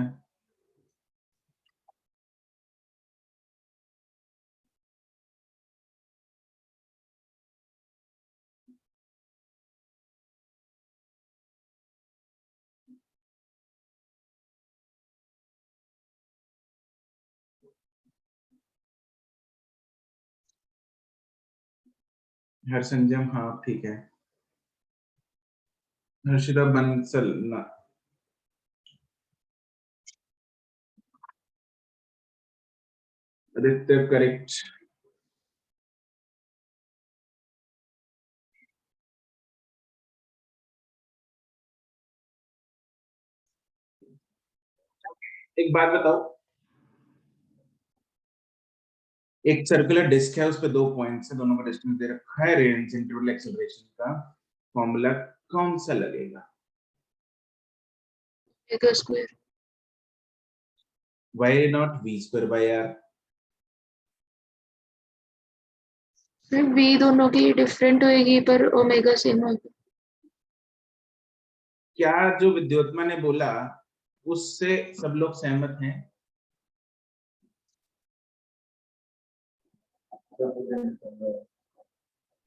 हर संजम हाँ ठीक है। हर्षिता बंसल ना, आदित्य करेक्ट। एक बात बताओ, एक सर्कुलर डिस्क है, उस पे 2 पॉइंट्स है, दोनों का डिस्टेंस दे रखा है, रेडियंस इंटरवल एक्सेलरेशन का फॉर्मूला कौन सा लगेगा? Omega square. Why not v square by r? फिर v दोनों की डिफरेंट होएगी पर ओमेगा सेम होगा। क्या जो विद्योत्मा ने बोला उससे सब लोग सहमत हैं?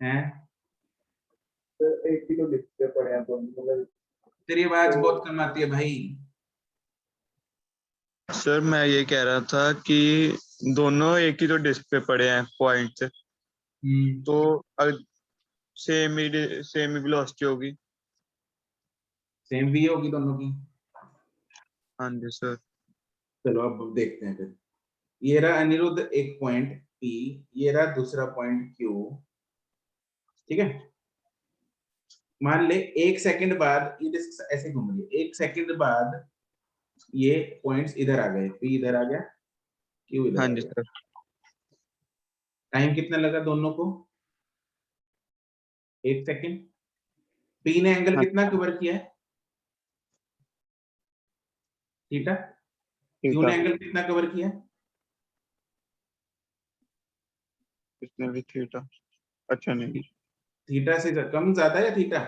हैं? तो एक ही तो लिखते पड़े हैं तो मतलब तेरी आवाज तो- बहुत कम आती है भाई। सर मैं ये कह रहा था कि दोनों एक ही तो डिस्क पे पड़े हैं पॉइंट्स, तो सेम ही वेलोसिटी होगी। सेम v होगी दोनों की। हाँ जी सर। चलो अब देखते हैं फिर। ये रहा अनिरुद्ध एक पॉइंट P, ये रहा दूसरा पॉइंट Q, ठीक है। मान ले 1 सेकंड बाद ये डिस्क ऐसे घूम रही है, 1 सेकंड बाद ये पॉइंट्स इधर आ गए, P इधर आ गया, Q इधर हाँ आ जी गया। सर। टाइम कितना लगा दोनों को? 1 सेकंड। P ने एंगल हाँ कितना कवर किया है? थीटा। ठीक Q ने है, एंगल कितना कवर किया है? इसने भी थीटा। अच्छा नहीं, थीटा से कम ज्यादा या थीटा?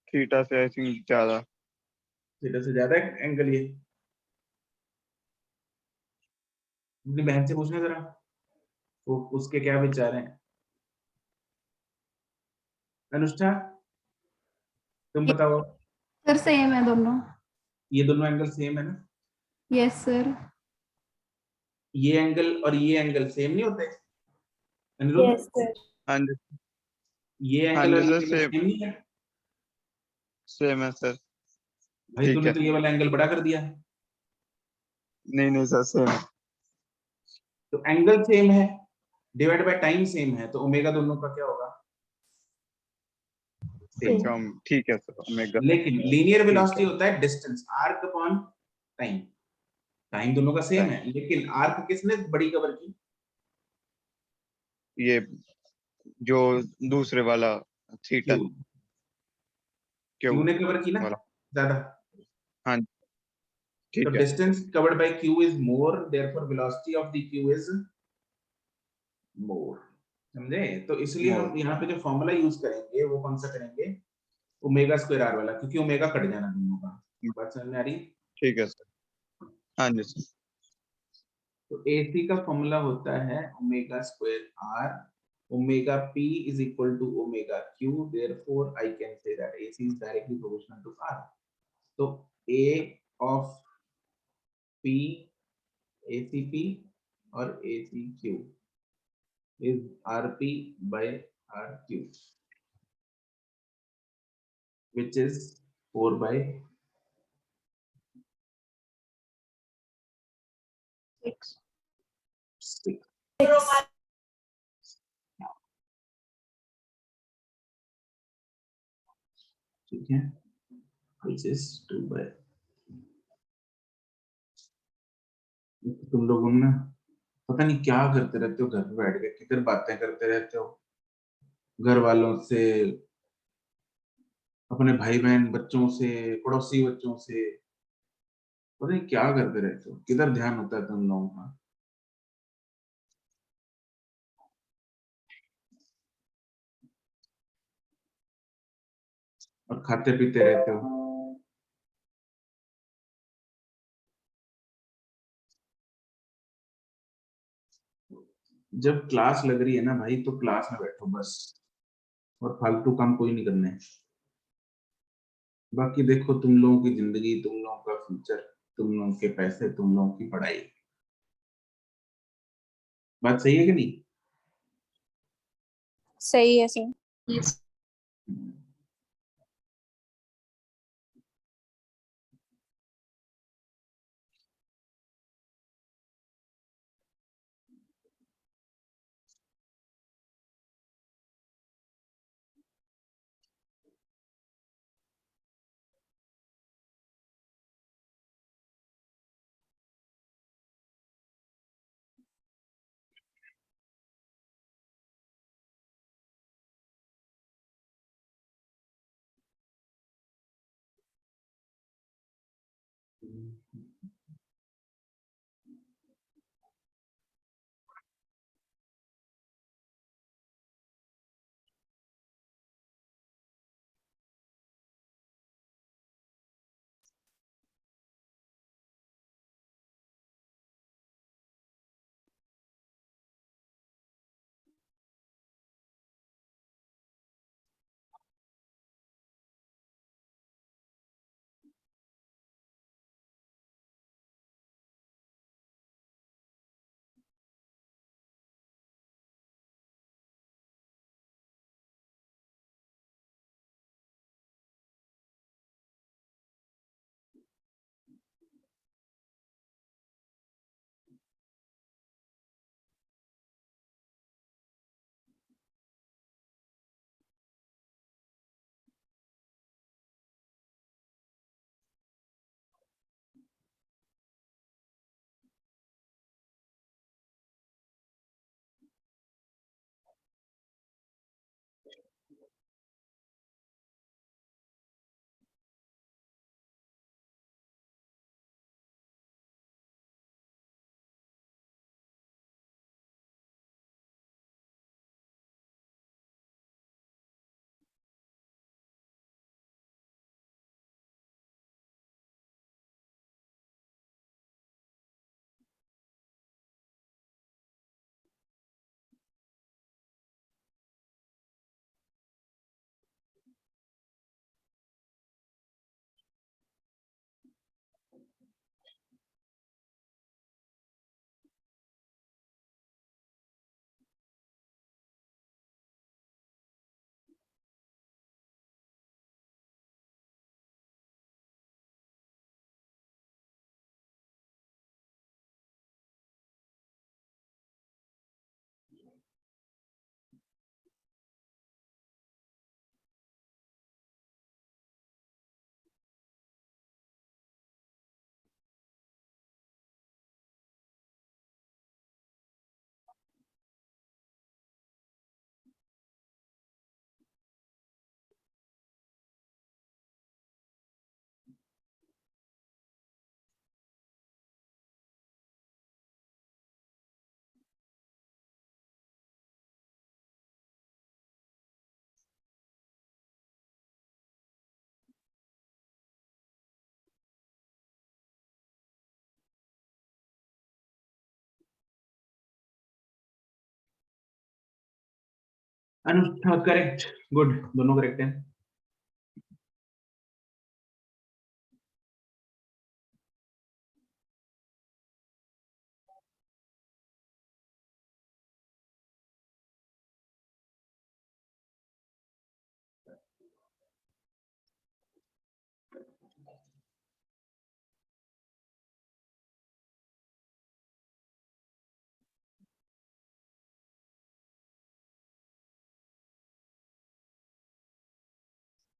थीटा से आई थिंक ज्यादा। थीटा से ज्यादा एंगल ये। अपनी बहन से पूछना जरा, वो उसके क्या विचार हैं। अनुष्ठा तुम बताओ। सर सेम है दोनों। ये दोनों एंगल सेम है ना? Yes sir. ये एंगल और ये एंगल सेम नहीं होते अनिरुद्ध? Yes sir. हाँ जी, ये हाँ एंगल जी और ये सर, एंगल सेम सेम नहीं है? सेम है सर। भाई ठीक तूने है, तो ये वाला एंगल बड़ा कर दिया। नहीं नहीं सर, सेम। तो एंगल सेम है डिवाइड बाय टाइम सेम है, तो ओमेगा दोनों का क्या होगा? सेम। ठीक है सर, ओमेगा। लेकिन लीनियर ठीक वेलोसिटी है, होता है distance, arc upon time. Time दोनों का सेम है, लेकिन आर्क किसने बड़ी कवर की? ये जो दूसरे वाला थीटा क्यू। क्यू क्यू ने कवर की ना वाला। ज्यादा। हाँ तो ठीक है। Distance covered by Q is more, therefore velocity of the Q is more. समझे? तो इसलिए मोर। हम यहाँ पे जो फॉर्मूला यूज करेंगे वो कौन सा करेंगे? ओमेगा स्क्वायर आर वाला, क्योंकि ओमेगा कट जाना दोनों का। बात समझ में आ रही? ठीक है सर। हाँ जी सर। तो AC का फॉर्मूला होता है omega square are, omega P is equal to omega Q, therefore I can say that AC is directly proportional to R. तो A of P, ACP और ACQ is RP by RQ, which is 4 by 6. ठीक है, which is 2 by। तुम लोगों ने पता नहीं क्या करते रहते हो घर पे बैठ के, किधर बातें करते रहते हो घर वालों से, अपने भाई बहन बच्चों से, पड़ोसी बच्चों से, पता नहीं क्या करते रहते हो, किधर ध्यान होता है तुम लोगों का। और खाते पीते रहते हो। जब क्लास लग रही है ना भाई, तो क्लास में बैठो बस, और फालतू काम कोई नहीं करना है। बाकी देखो तुम लोगों की जिंदगी, तुम लोगों का फ्यूचर, तुम लोगों के पैसे, तुम लोगों की पढ़ाई। बात सही है कि नहीं? सही है सर। Yes. अनुष्ठा करेक्ट, गुड, दोनों करेक्ट हैं।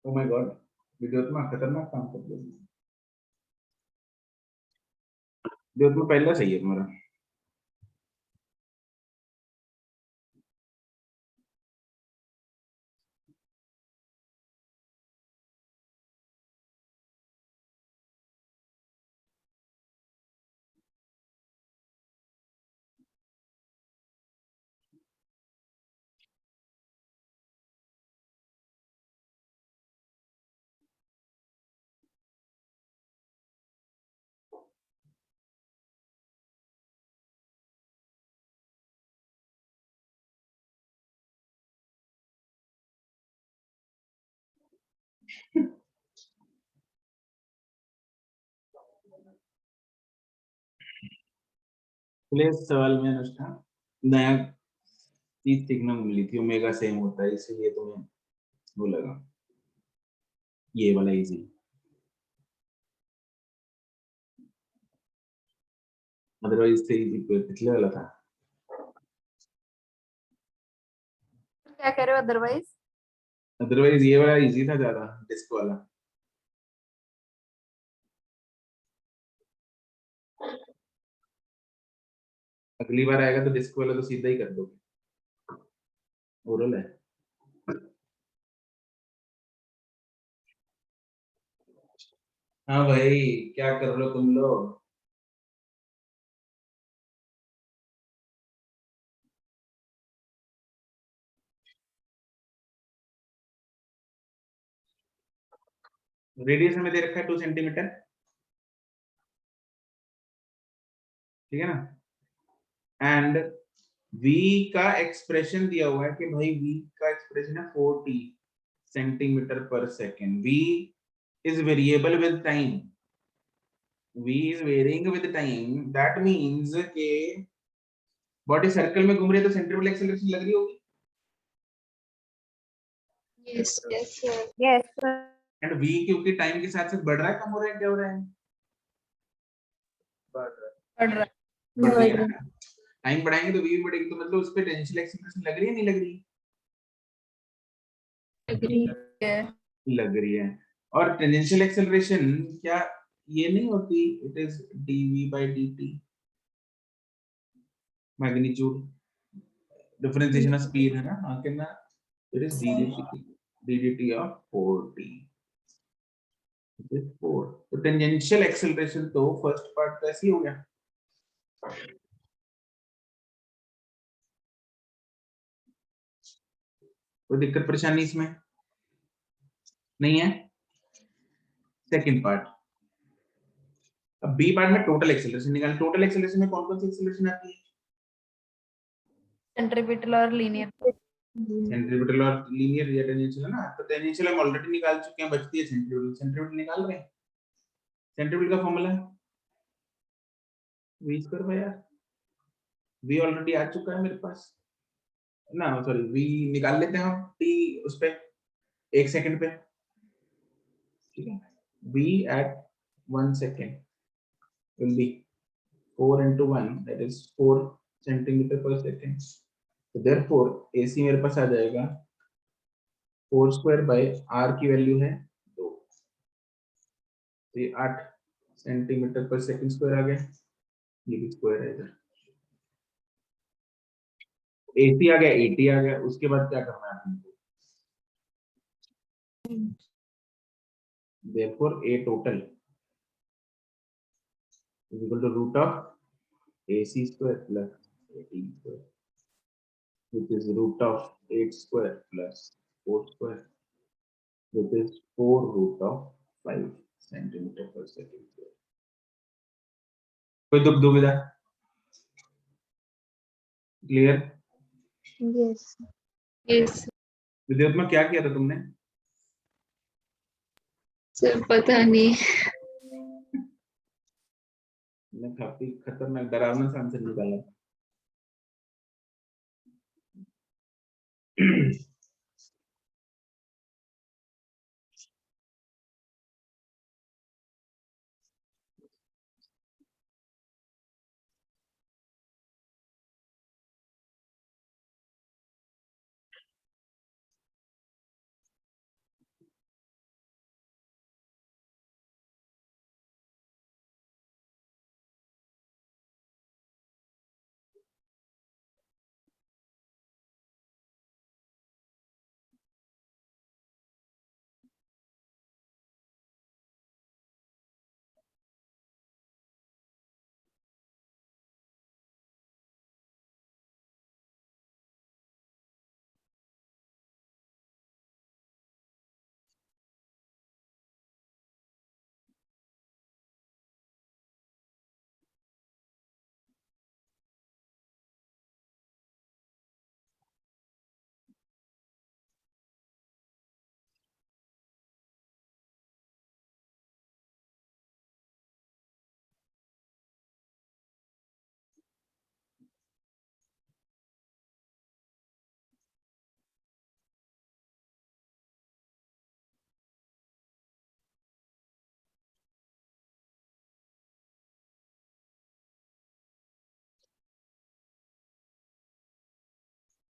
ओ माय गॉड, विद्योत्मा खतरनाक काम कर रही है। विद्योत्मा पहला सही है तुम्हारा। अगले सवाल में अनुष्ठा नया चीज सीखने को मिली थी, ओमेगा सेम होता है, इसीलिए तुम्हें वो लगा, ये वाला इजी। अदरवाइज से इजी पिछले वाला था। क्या कह रहे हो अदरवाइज? अदरवाइज ये वाला इजी था ज्यादा, डिस्क वाला। अगली बार आएगा तो डिस्क वाला तो सीधा ही कर दोगे, ओरल है। हाँ भाई, क्या कर रहे हो तुम लोग? रेडियस हमें दे रखा है 2 सेंटीमीटर, ठीक है ना। एंड v का एक्सप्रेशन दिया हुआ है कि भाई v का एक्सप्रेशन है 40 सेंटीमीटर पर second. v is variable with time, v is varying with time, that means के बॉडी सर्कल में घूम रही है तो सेंट्रीफ्यूगल एक्सेलरेशन लग रही होगी। Yes yes sir. Yes, sir. And v क्योंकि टाइम के साथ साथ बढ़ रहा है, कम हो रहा है, क्या हो रहा है? पढ़ रहा बढ़ रही है ना। टाइम बढ़ाएंगे तो v भी बढ़ेगी, तो मतलब उस पे टेंशियल एक्सेलरेशन लग रही है नहीं लग रही? है। लग रही है। और टेंजेंशियल एक्सेलरेशन क्या ये नहीं होती, it is dv by dt, magnitude differentiation of speed है ना। हाँ कितना, it is ddt of 4t, it is 4। तो टेंजेंशियल एक्सेलरेशन तो फर्स्ट पार्ट तो ऐसे ही हो गया। कोई दिक्कत परेशानी इसमें नहीं है? सेकंड पार्ट, अब बी पार्ट में टोटल एक्सेलरेशन निकाल। टोटल एक्सेलरेशन में कौन कौन सी एक्सेलरेशन आती है? सेंट्रीपिटल और लीनियर। सेंट्रीपिटल और लीनियर या टेंजेंशियल है ना। तो टेंजेंशियल हम ऑलरेडी निकाल चुके हैं, बचती है सेंट्रीपिटल। सेंट्रीपिटल निकाल रहे हैं। सेंट्रीपिटल का फॉर्मूला है v square by r। v already आ चुका है मेरे पास ना, सॉरी v निकाल लेते हैं हम t उस पे 1 सेकंड पे, ठीक है। v at 1 second will be 4 into 1, that is 4 centimeter per second. So therefore AC मेरे पास आ जाएगा 4 स्क्वायर बाय r की वैल्यू है 2, तो ये 8 सेंटीमीटर पर सेकंड स्क्वायर आ गया। ये भी स्क्वायर है इधर, AC आ गया, 80 आ गया। उसके बाद क्या करना है आपने को? therefore A total is equal to root of AC square plus 18 square, which is root of 8 square plus 4 square, which is 4 root of 5 centimeter per second square. कोई दुख दुविधा? क्लियर? Yes. यस विद्युत में क्या किया था तुमने? सर पता नहीं। मैं काफी खतरनाक डरावना सा आंसर निकाला।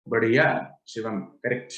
बढ़िया शिवम, करेक्ट।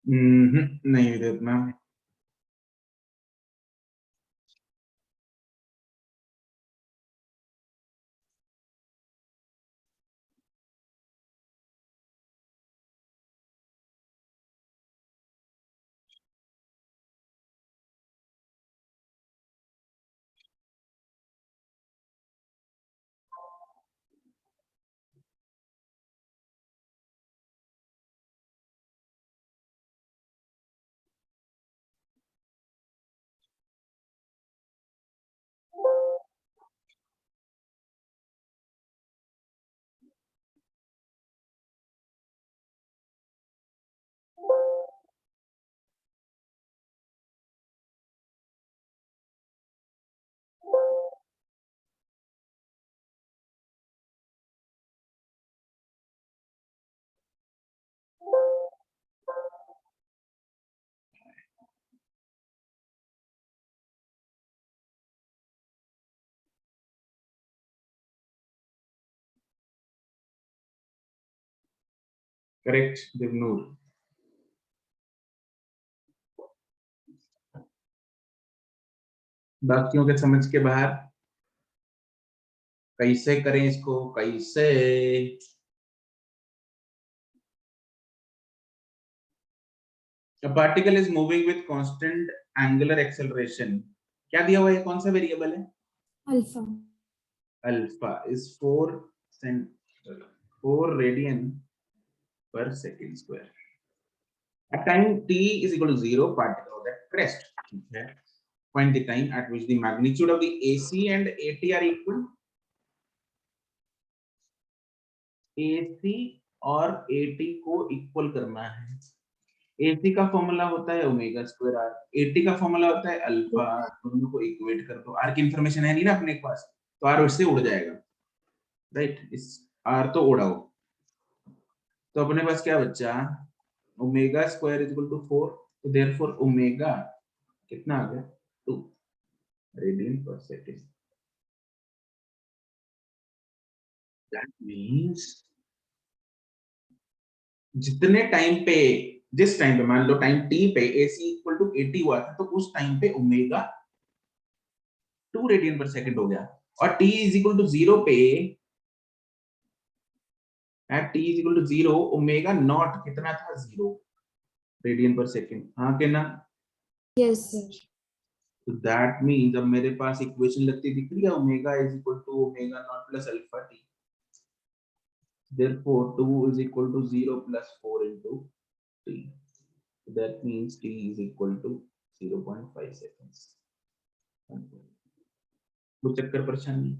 नहीं इतना। करेक्ट देवनूर। बाकियों के समझ के बाहर। कैसे करें इसको, कैसे? A particle is moving with constant angular acceleration. क्या दिया हुआ है, कौन सा वेरिएबल है? Alpha. Alpha is 4 radian per second square. At time t is equal to 0, particle of that crest. Okay. Find the time at which the magnitude of the AC and AT are equal. AC और AT को equal करना है। AC का formula होता है omega square are, AT का formula होता है अल्फा। दोनों को इक्वेट कर दो। आर की इंफॉर्मेशन है नहीं ना अपने पास, तो आर उससे उड़ जाएगा, राइट? इस आर तो उड़ाओ, तो अपने पास क्या बचा? Omega square is equal to 4, तो देयरफॉर ओमेगा कितना आ गया? 2 radian per second. That means जितने टाइम पे, जिस टाइम पे मान लो टाइम टी पे AC इक्वल टू 80 हुआ था, तो उस टाइम पे ओमेगा 2 रेडियन पर सेकंड हो गया। और t इज इक्वल टू 0 पे, at t is equal to 0, omega naught कितना था? 0 रेडियन पर सेकंड। हाँ के ना? Yes sir. तो दैट मींस अब मेरे पास इक्वेशन लगती दिख रही है, omega is equal to omega naught plus alpha t। therefore 2 is equal to 0 plus 4 into t. That means t is equal to 0.5 seconds. कुछ चक्कर परेशान नहीं?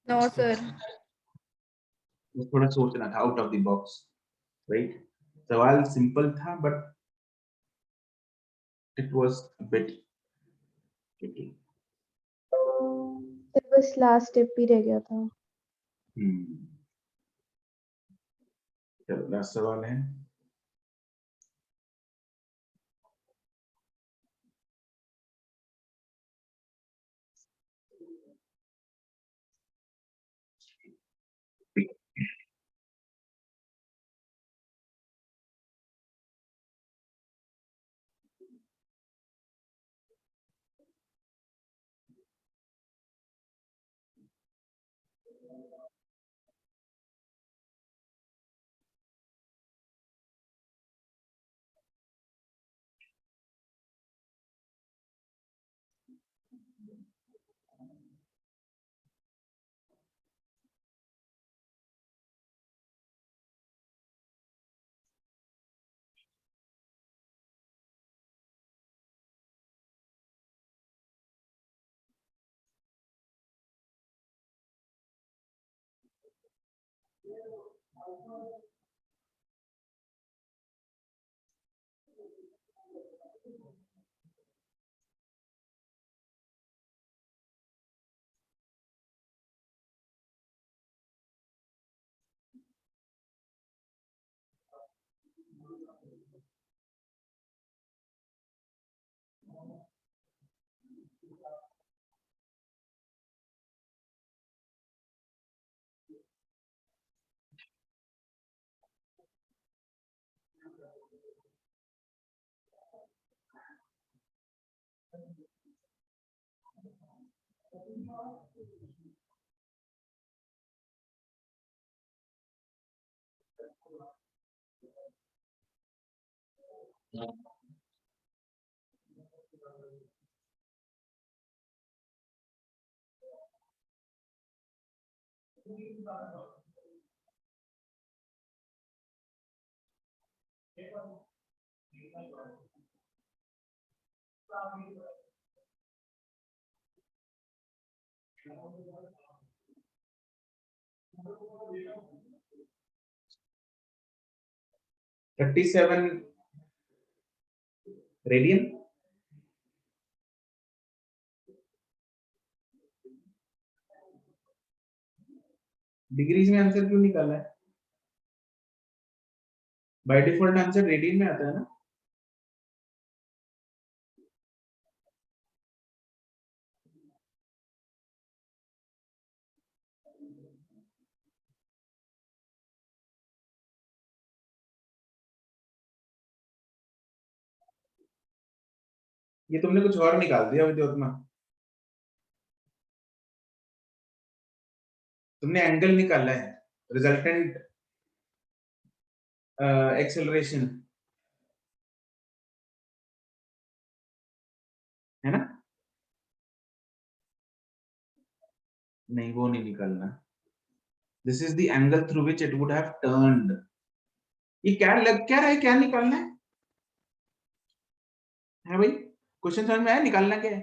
No sir. थोड़ा सोचना था out of the box, right? सवाल सिंपल था but it was bit tricky. तो बस लास्ट स्टेप ही रह गया था। चलो लास्ट सवाल है। 37 रेडियन। डिग्रीज में आंसर क्यों निकाला है? बाय डिफॉल्ट आंसर रेडियन में आता है ना। ये तुमने कुछ और निकाल दिया विद्योत्मा। तुमने एंगल निकाला है, रिजल्टेंट एक्सेलरेशन, है ना? नहीं, वो नहीं निकालना। This is the angle through which it would have turned. ये क्या रहा है, क्या निकालना है भाई? क्वेश्चन समझ में आया? निकालना क्या है?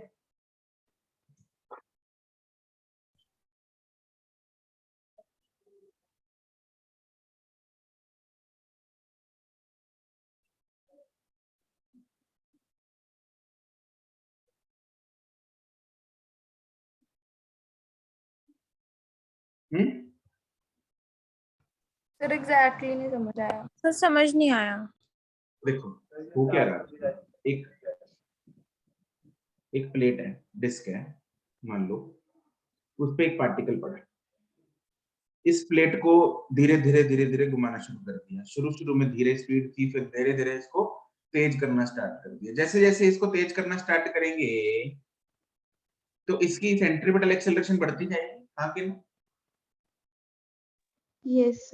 सर एग्जैक्टली नहीं समझ आया। सर समझ नहीं आया। देखो वो क्या रहा, एक प्लेट है, डिस्क है, मान लो उस पे एक पार्टिकल पड़ा है। इस प्लेट को धीरे धीरे धीरे धीरे घुमाना शुरू कर दिया। शुरू में धीरे स्पीड थी, फिर धीरे धीरे इसको तेज करना स्टार्ट कर दिया। जैसे जैसे इसको तेज करना स्टार्ट करेंगे तो इसकी सेंट्रीपिटल एक्सेलरेशन बढ़ती जाएगी। हाँ कि नहीं? Yes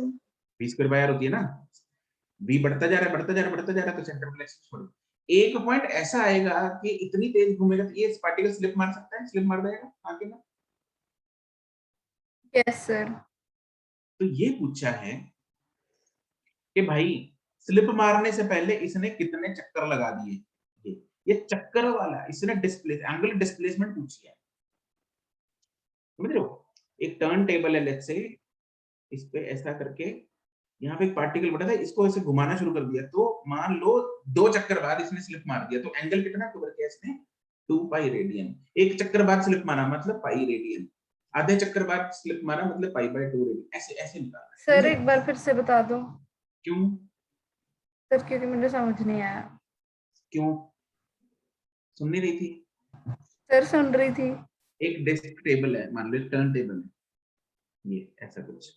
v square by r होती है ना। v बढ़ता जा रहा है, बढ़ता जा रहा है, बढ़ता जा रहा है, तो सेंट्रीपिटल एक्सेलरेशन बढ़ती। एक पॉइंट ऐसा आएगा कि इतनी तेज घूमेगा तो ये पार्टिकल स्लिप मार सकता है, स्लिप मार देगा। हाँ कि नहीं? Yes sir. तो ये पूछा है कि भाई स्लिप मारने से पहले इसने कितने चक्कर लगा दिए। ये चक्कर वाला इसने एंगुलर डिस्प्लेसमेंट पूछी है, समझ रहे हो? एक टर्न टेबल है, लेट्स से इस पे ऐसा करके यहाँ पे एक पार्टिकल बढ़ा था, इसको ऐसे घुमाना शुरू कर दिया, तो मान लो 2 चक्कर बाद इसने स्लिप मार दिया, तो एंगल कितना कवर किया इसने? 2 पाई रेडियन। एक चक्कर बाद स्लिप मारा मतलब पाई रेडियन, आधे चक्कर बाद स्लिप मारा मतलब पाई बाय 2 रेडियन। ऐसे ऐसे निकालना। सर एक बार फिर से बता दो। क्यों? सर क्योंकि मुझे समझ नहीं आया। क्यों सुन नहीं रही थी? सर सुन रही थी। एक डेस्क टेबल है, मान लो एक टर्न टेबल है, ये ऐसा कुछ,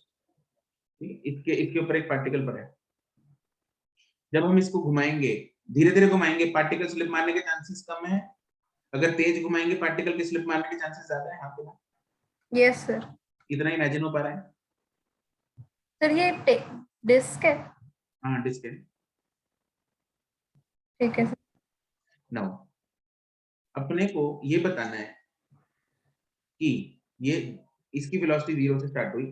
ठीक है? इसके इसके ऊपर एक पार्टिकल पड़ा है। जब हम इसको घुमाएंगे, धीरे धीरे घुमाएंगे, पार्टिकल स्लिप मारने के चांसेस कम है। अगर तेज घुमाएंगे पार्टिकल के स्लिप मारने के चांसेस ज्यादा है। हाँ पे ना? Yes sir. इतना इमेजिन हो पा रहा है? सर ये डिस्क है। हाँ डिस्क है। ठीक है सर। नाउ अपने को ये बताना है कि ये इसकी वेलोसिटी 0 से स्टार्ट हुई,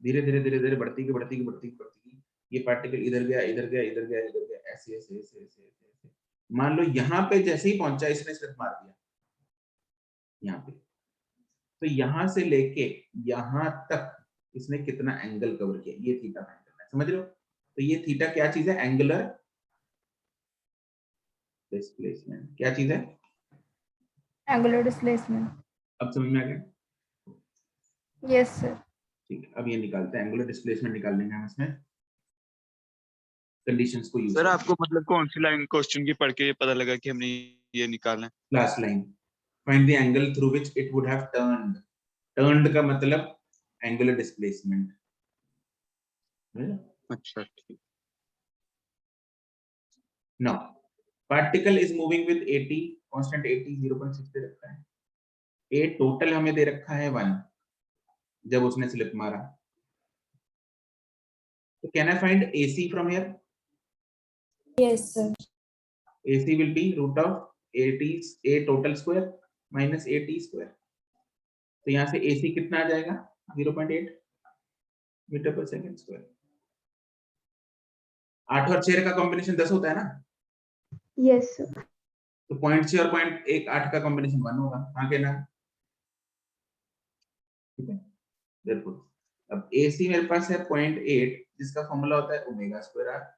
धीरे धीरे धीरे धीरे बढ़ती गई बढ़ती गई बढ़ती गई बढ़ती गई। ये पार्टिकल इधर गया इधर गया इधर गया इधर गया, ऐसे ऐसे ऐसे ऐसे ऐसे। मान लो यहाँ पे जैसे ही पहुंचा इसने स्लिप मार दिया यहाँ पे, तो यहाँ से लेके यहाँ तक इसने कितना एंगल कवर किया? ये थीटा फाइंड करना है समझ रहे हो? तो ये थीटा क्या चीज है? Angular displacement. क्या चीज है? Angular displacement. अब समझ में आ गया? Yes sir. ठीक है, अब ये निकालते हैं, एंगुलर डिस्प्लेसमेंट निकाल लेंगे हम इसमें कंडीशंस को यूज सर करके। आपको मतलब कौन सी लाइन क्वेश्चन की पढ़ के ये पता लगा कि हमने ये निकालना है? Last line, find the angle through which it would have turned. Turned का मतलब एंगुलर डिस्प्लेसमेंट। अच्छा ठीक। Now particle is moving with 80, constant 80 0.6 दे रखा है। ए टोटल हमें दे रखा है 1 जब उसने स्लिप मारा। तो can I find AC from here? Yes, sir. AC will be root of A total square minus AT square। तो यहाँ से AC कितना आ जाएगा? 0.8 मीटर पर सेकंड स्क्वायर। 8 और 6 का कॉम्बिनेशन 10 होता है ना? Yes sir. तो 0.6 और 0.18 का कॉम्बिनेशन 1 होगा। हाँ के ना? ठीक है। Therefore, अब AC मेरे पास है 0.8 जिसका फॉर्मूला होता है ओमेगा स्क्वायर आर।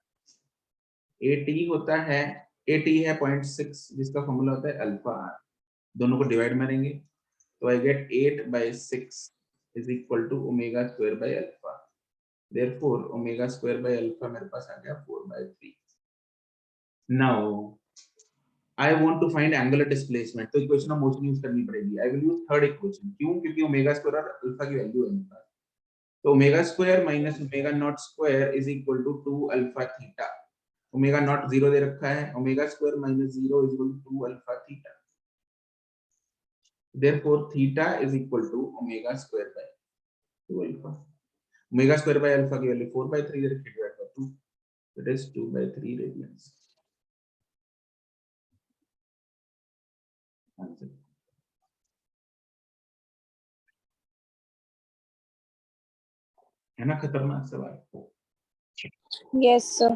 AT होता है, AT है 0.6 जिसका फॉर्मूला होता है अल्फा आर। दोनों को डिवाइड मारेंगे तो I get 8/6 is equal to omega square by alpha। Therefore, omega square by alpha मेरे पास आ गया 4/3। Now, I want to find angular displacement। तो इक्वेशन ऑफ मोशन यूज करनी पड़ेगी। I will use third equation. क्यों? क्योंकि omega square और alpha की value है मेरे पास। तो omega square minus omega naught square is equal to 2 alpha theta. Omega naught 0 दे रखा है, omega square minus 0 is equal to 2 alpha theta. Therefore, theta is equal to omega square by 2 alpha। omega square by alpha की value 4/3 दे रखी है, divide by 2, that is 2/3 radians. Answer है ना खतरनाक सवाल? Yes, sir.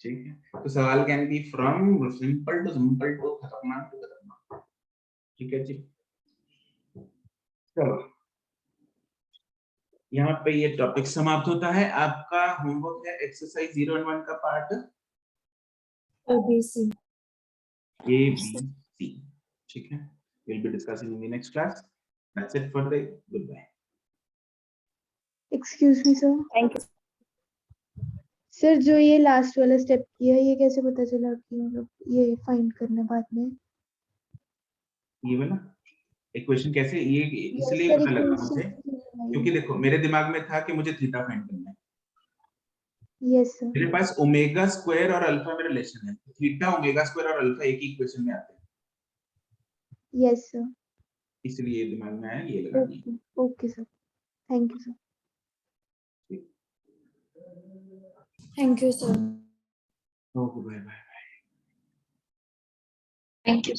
ठीक है, तो सवाल can be from simple to खतरनाक टू खतरनाक। ठीक है जी, चलो यहाँ पे ये टॉपिक समाप्त होता है। आपका होमवर्क है एक्सरसाइज 0 and 1 का पार्ट ABC. ABC। ठीक है, we'll be discussing in the next class। That's it for today। Goodbye। Excuse me sir. Thank you. Sir जो ये लास्ट वाला स्टेप किया है, ये कैसे पता चला कि मतलब ये फाइंड करना बाद में? ये वाला इक्वेशन कैसे, ये यस इसलिए सर, पता लगा इक्वेशन। मुझे क्योंकि देखो मेरे दिमाग में था कि मुझे थीटा फाइंड करना है। Yes sir. मेरे पास ओमेगा स्क्वायर और अल्फा में रिलेशन है, थीटा ओमेगा स्क्वायर और अल्फा एक ही इक्वेशन में आते हैं, यस सर। इसलिए दिमाग में आया, ये लगा दिया। Okay okay sir, thank you sir. Thank you, sir. Okay, bye bye. Thank you.